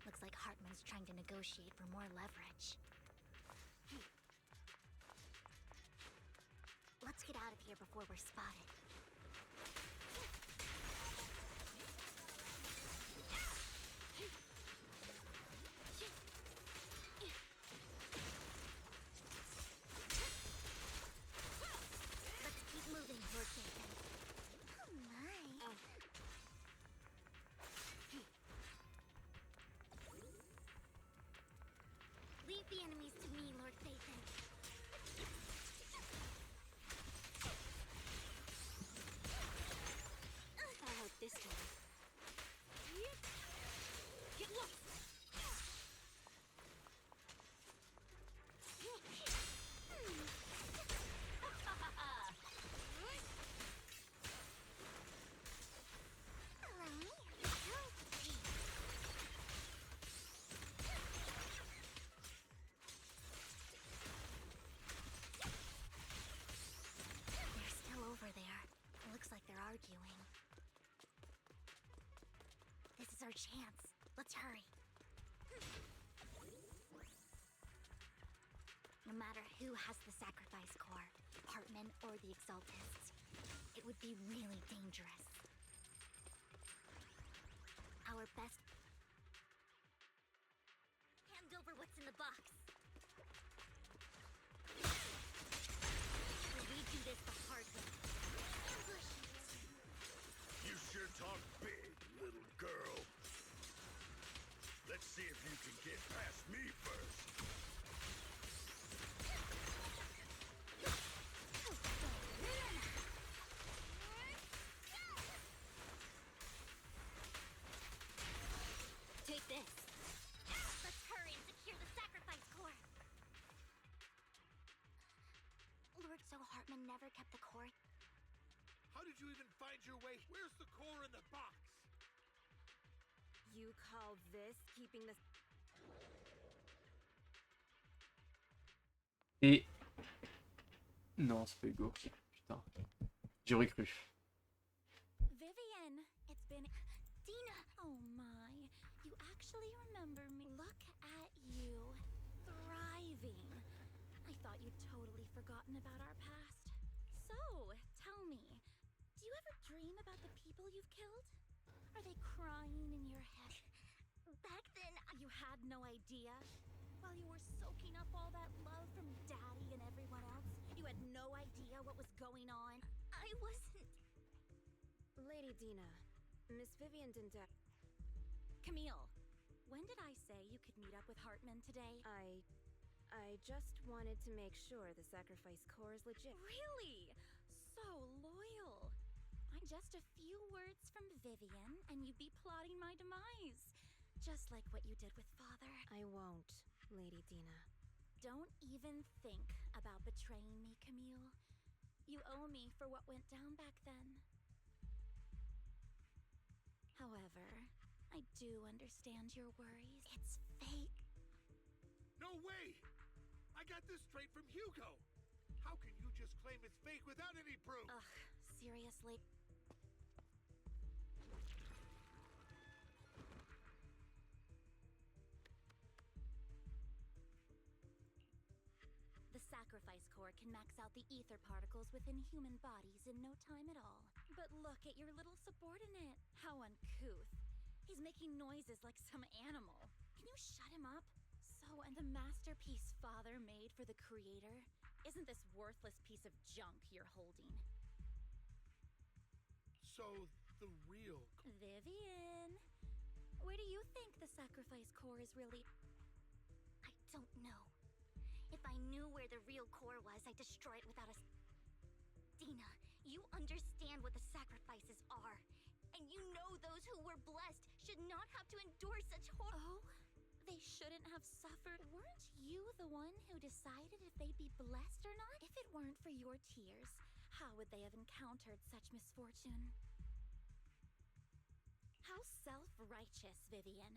Looks like Hartman's trying to negotiate for more leverage. Let's get out of here before we're spotted. Let's keep moving, Lord Vathan. Oh my. Leave the enemies to me, Lord Vathan. I hope this time. Get lost! They're still over there. It looks like they're arguing. This is our chance. Let's hurry. No matter who has the sacrifice core, Hartman or the Exaltists, it would be really dangerous. Our best... Hand over what's in the box. We do this the hard way. Ambush! You sure talk big, little girl. Let's see if you can get past me first. Take this. Let's hurry and secure the sacrifice core. Lord, so Hartman never kept the core? How did you even find your way? Where's the core in the box? You call this keeping the... Et... Non, c'est pas Hugo. Putain. J'aurais cru. Vivian, it's been... Dina! Oh my, you actually remember me. Look at you, thriving. I thought you'd totally forgotten about our past. So, tell me, do you ever dream about the people you've killed? Are they crying in your head? Back then, You had no idea? While you were soaking up all that love from Daddy and everyone else, you had no idea what was going on? I wasn't... Lady Dina, Miss Vivian didn't... Camille, when did I say you could meet up with Hartman today? I just wanted to make sure the sacrifice core is legit. Really? So loyal. I'm just a few words from Vivian, and you'd be plotting my demise. Just like what you did with Father. I won't, Lady Dina. Don't even think about betraying me, Camille. You owe me for what went down back then. However, I do understand your worries. It's fake. No! No way! I got this straight from Hugo! How can you just claim it's fake without any proof? Ugh, seriously. The sacrifice core can max out the ether particles within human bodies in no time at all. But look at your little subordinate. How uncouth. He's making noises like some animal. Can you shut him up? So, and the masterpiece Father made for the creator? Isn't this worthless piece of junk you're holding? So, the real... Vivian, where do you think the sacrifice core is really? I don't know. If I knew where the real core was, I'd destroy it without a... Dina, you understand what the sacrifices are. And you know those who were blessed should not have to endure such Oh? They shouldn't have suffered. Weren't you the one who decided if they'd be blessed or not? If it weren't for your tears, how would they have encountered such misfortune? How self-righteous, Vivian.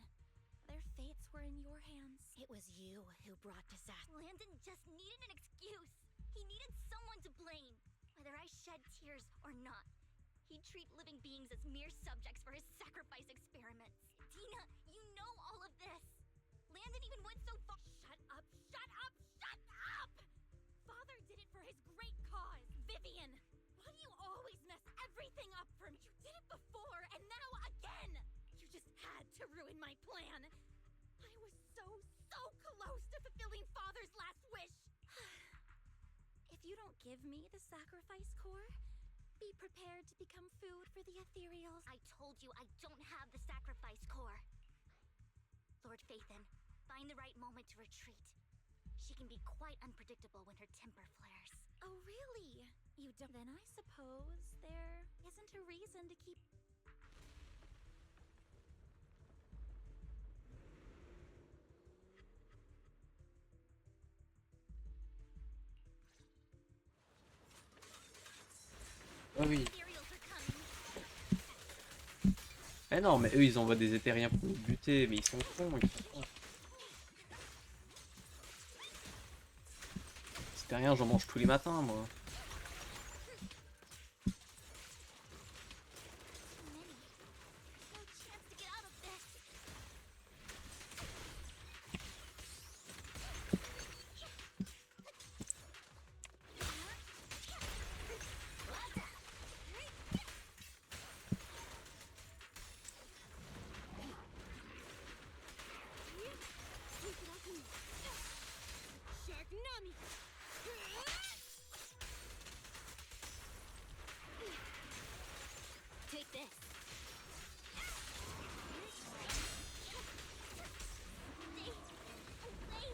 Their fates were in your hands. It was you who brought disaster. Landon just needed an excuse. He needed someone to blame, whether I shed tears or not. He'd treat living beings as mere subjects for his sacrifice experiments. Dina, you know all of this. Landon even went so far. Shut up, shut up, shut up! Father did it for his great cause. Vivian, why do you always mess everything up for me? You did it before, and now again! You just had to ruin my plan. I was so close to fulfilling Father's last wish. If you don't give me the sacrifice core, be prepared to become food for the ethereals. I told you I don't have the sacrifice core. Lord Phaethon, find the right moment to retreat. She can be quite unpredictable when her temper flares. Oh, really? You don't... Then I suppose there isn't a reason to keep... Ah oui. Ethereals are coming. Eh non, mais eux ils envoient des éthériens pour nous buter, mais ils sont cons, ils sont cons. Éthériens, j'en mange tous les matins, moi. No chance to get out of this. Sharknami. Take this. Stay away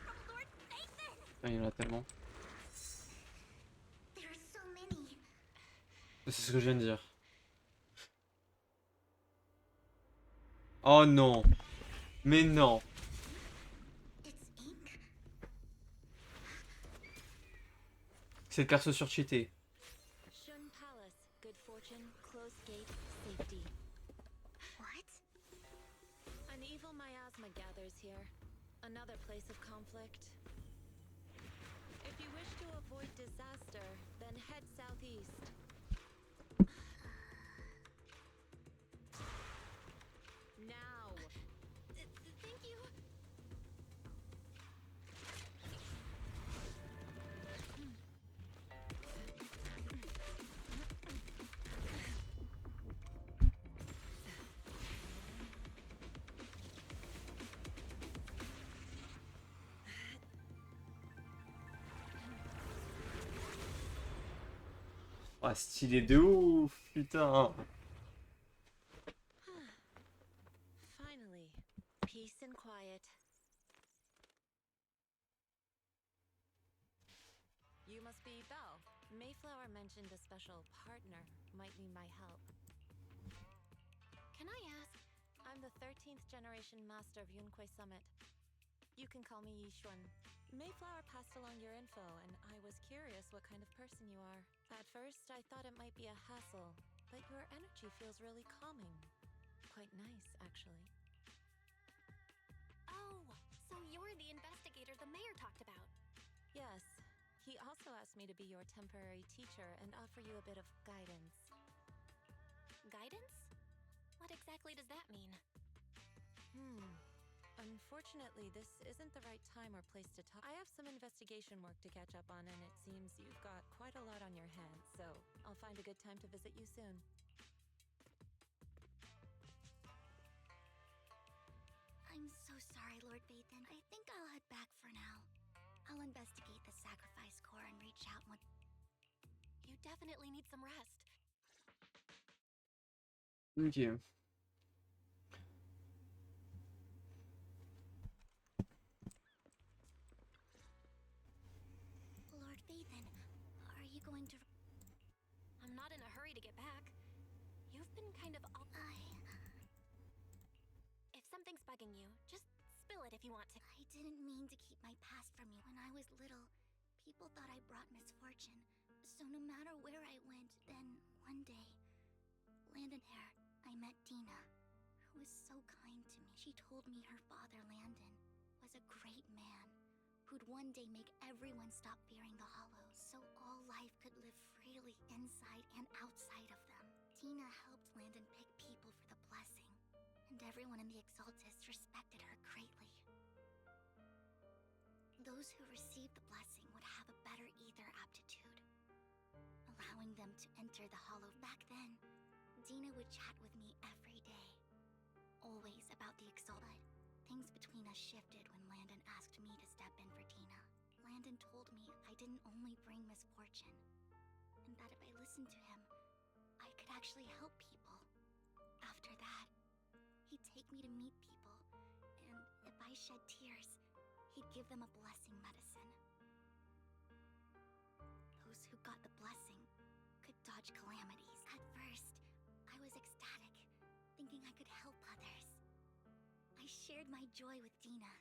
from Lord Phaethon. Ah, il y en a tellement. There are so many. C'est ce que je viens de dire. Oh non. Mais non. It's ink. C'est le perso surcheaté. Shun Palace, good fortune, closed gate, safety. What? An evil miasma gathers here. Another place of conflict. If you wish to avoid disaster, then head southeast. Now! Thank you. Ah, stylé de ouf, putain. Finally, peace and quiet. You must be Belle. Mayflower mentioned a special partner might need my help. Can I ask? I'm the 13th generation master of Yunque Summit. You can call me Yishuan. Mayflower passed along your info, and I was curious what kind of person you are. At first, I thought it might be a hassle, but your energy feels really calming. Quite nice, actually. Oh, so you're the investigator the mayor talked about. Yes. He also asked me to be your temporary teacher and offer you a bit of guidance. Guidance? What exactly does that mean? Unfortunately, this isn't the right time or place to talk. I have some investigation work to catch up on, and it seems you've got quite a lot on your hands, so I'll find a good time to visit you soon. I'm so sorry, Lord Vathan. I think I'll head back for now. I'll investigate the sacrifice core and reach out when... You definitely need some rest. Ok. Lord Vathan, are you going to... I'm not in a hurry to get back. You've been kind of... If something's bugging you, just spill it if you want to. I didn't mean to keep my past from you. When I was little, people thought I brought misfortune. So no matter where I went, then one day, Landon here, I met Dina, who was so kind to me. She told me her father, Landon, was a great man who'd one day make everyone stop fearing the Hollows, so all life could live freely inside and outside of them. Dina helped Landon pick people for the blessing, and everyone in the Exaltists respected her greatly. Those who received the blessing would have a better ether aptitude, allowing them to enter the Hollow. Back then, Dina would chat with me every day, always about the Exalted. Things between us shifted when Landon asked me to step in for Dina. Landon told me I didn't only bring misfortune, and that if I listened to him, I could actually help people. After that, he'd take me to meet people, and if I shed tears, he'd give them a blessing medicine. Those who got the blessing could dodge calamities. At first, I was ecstatic, thinking I could help others. I shared my joy with Dina.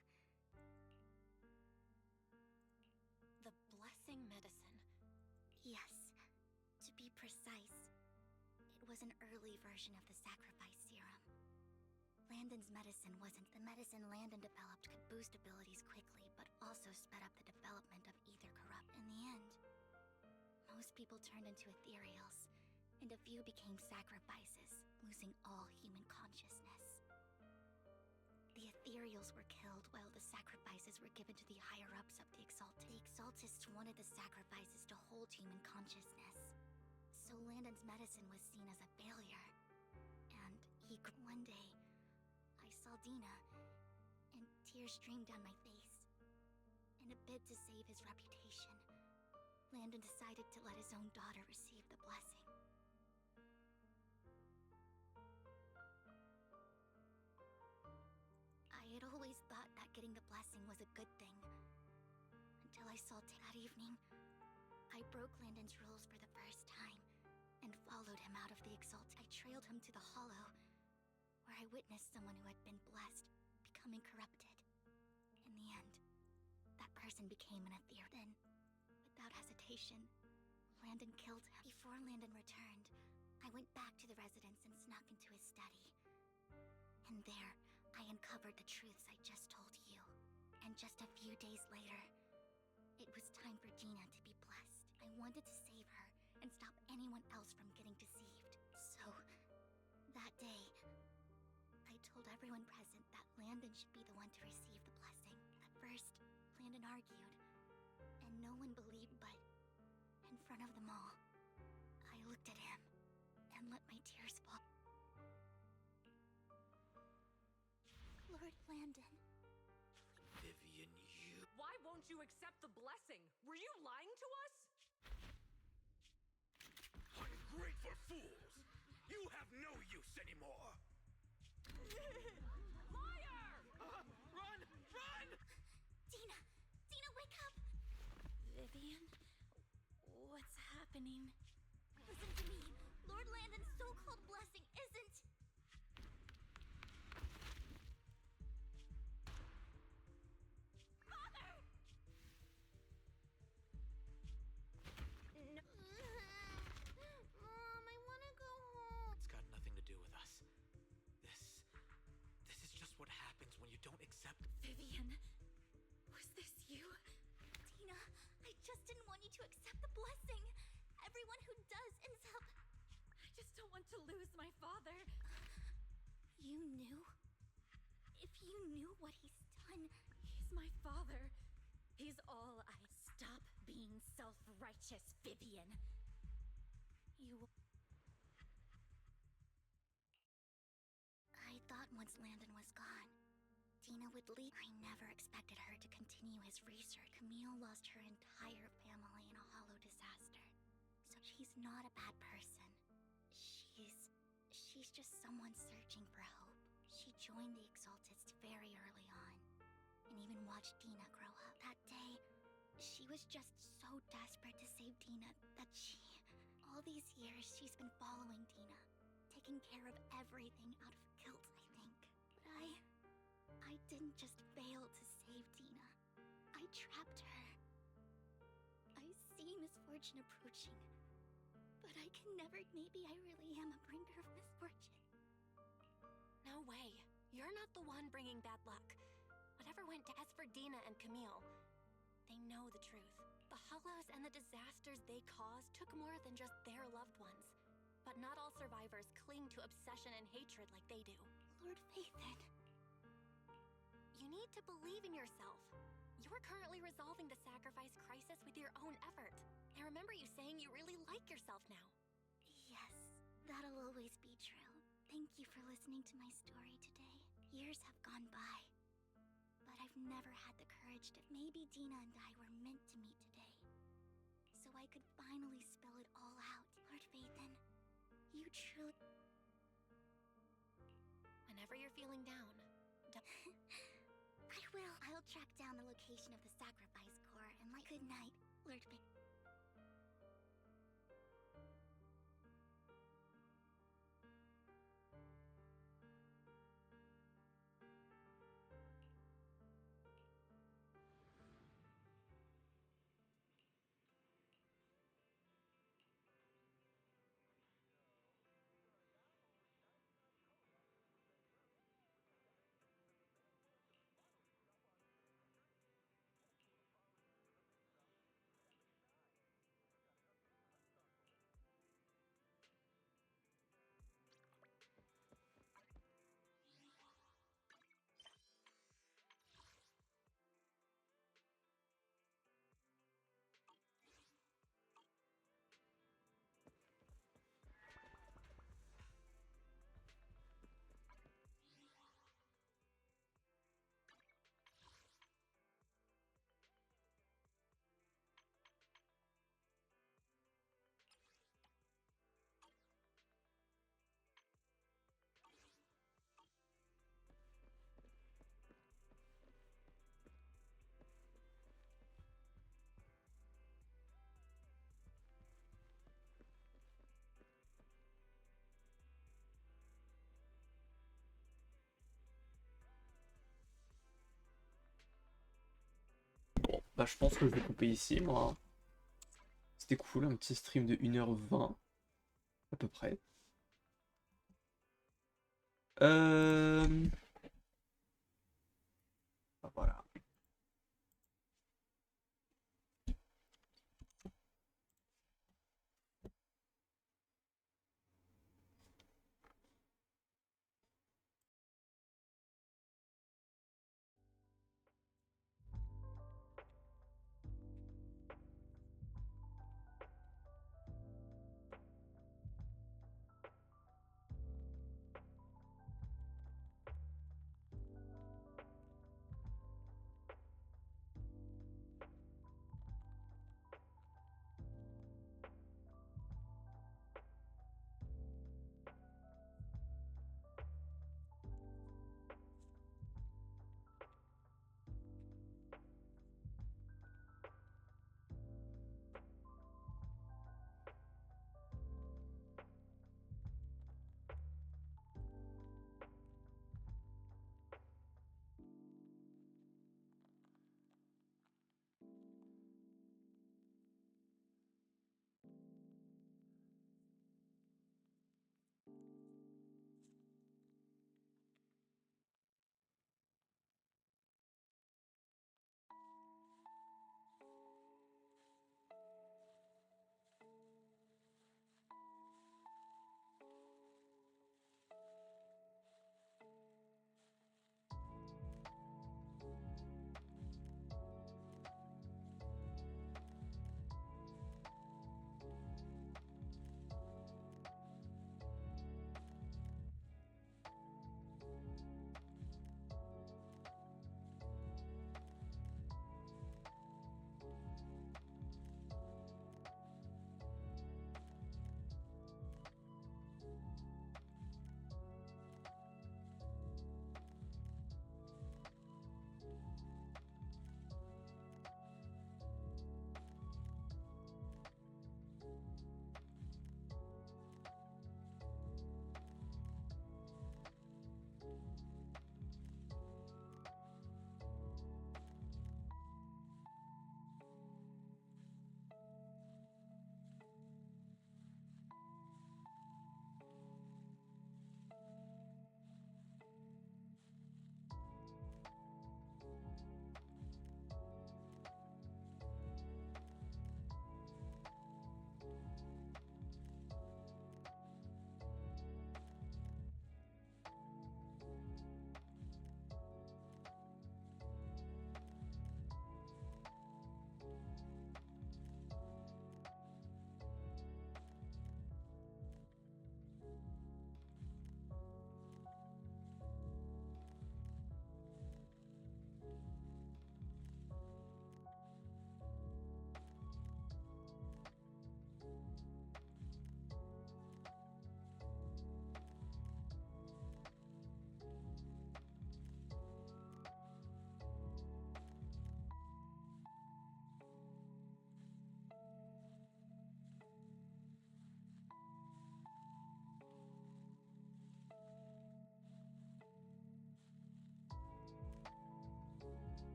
The blessing medicine. Yes, to be precise, it was an early version of the sacrifice serum. Landon's medicine wasn't. The medicine Landon developed could boost abilities quickly, but also sped up the development of either corrupt. In the end, most people turned into ethereals, and a few became sacrifices, losing all human consciousness. The ethereals were killed while the sacrifices were given to the higher-ups of the Exalted. The Exaltists wanted the sacrifices to hold human consciousness, so Landon's medicine was seen as a failure. And one day, I saw Dina, and tears streamed down my face. In a bid to save his reputation, Landon decided to let his own daughter receive the blessing. I had always thought that getting the blessing was a good thing, until I saw that evening, I broke Landon's rules for the first time, and followed him out of the Exalted. I trailed him to the Hollow, where I witnessed someone who had been blessed becoming corrupted. In the end, that person became an ethereal. Then, without hesitation, Landon killed him. Before Landon returned, I went back to the residence and snuck into his study. And there, I uncovered the truths I just told you. And just a few days later, it was time for Dina to be blessed. I wanted to save her and stop anyone else from getting deceived. So, that day, I told everyone present that Landon should be the one to receive the blessing. At first, Landon argued, and no one believed, but in front of them all, I looked at him and let my tears fall. Lord Landon. Vivian, you... Why won't you accept the blessing? Were you lying to us? Ungrateful fools! You have no use anymore! Liar! Run! Run! Dina! Dina, wake up! Vivian? What's happening? Listen to me. Lord Landon's so-called blessing isn't... Father! No. Mom, I want to go home. It's got nothing to do with us. This is just what happens when you don't accept... Vivian, was this you? need to accept the blessing. Everyone who does ends up... I just don't want to lose my father. You knew? If you knew what he's done... He's my father. He's all I... Stop being self-righteous, Vivian. You... I thought once Landon was gone, Dina would leave. I never expected her to continue his research. Camille lost her entire family in a hollow disaster. So she's not a bad person. She's just someone searching for hope. She joined the Exaltists very early on, and even watched Dina grow up. That day, she was just so desperate to save Dina that all these years she's been following Dina, taking care of everything out of guilt, I think. But I didn't just fail to save Dina. I trapped her. I see misfortune approaching, but I can never... Maybe I really am a bringer of misfortune. No way. You're not the one bringing bad luck. Whatever went down. As for Dina and Camille, they know the truth. The Hollows and the disasters they caused took more than just their loved ones. But not all survivors cling to obsession and hatred like they do. Lord Phaethon. You need to believe in yourself. You're currently resolving the sacrifice crisis with your own effort. I remember you saying you really like yourself now. Yes, that'll always be true. Thank you for listening to my story today. Years have gone by, but I've never had the courage to... Maybe Dina and I were meant to meet today, so I could finally spill it all out. Lord Phaethon, you truly... Whenever you're feeling down, I will. I'll track down the location of the sacrifice core and good night, Lord Phaethon. Bah, je pense que je vais couper ici, moi. C'était cool, un petit stream de 1h20, à peu près. Bah, voilà.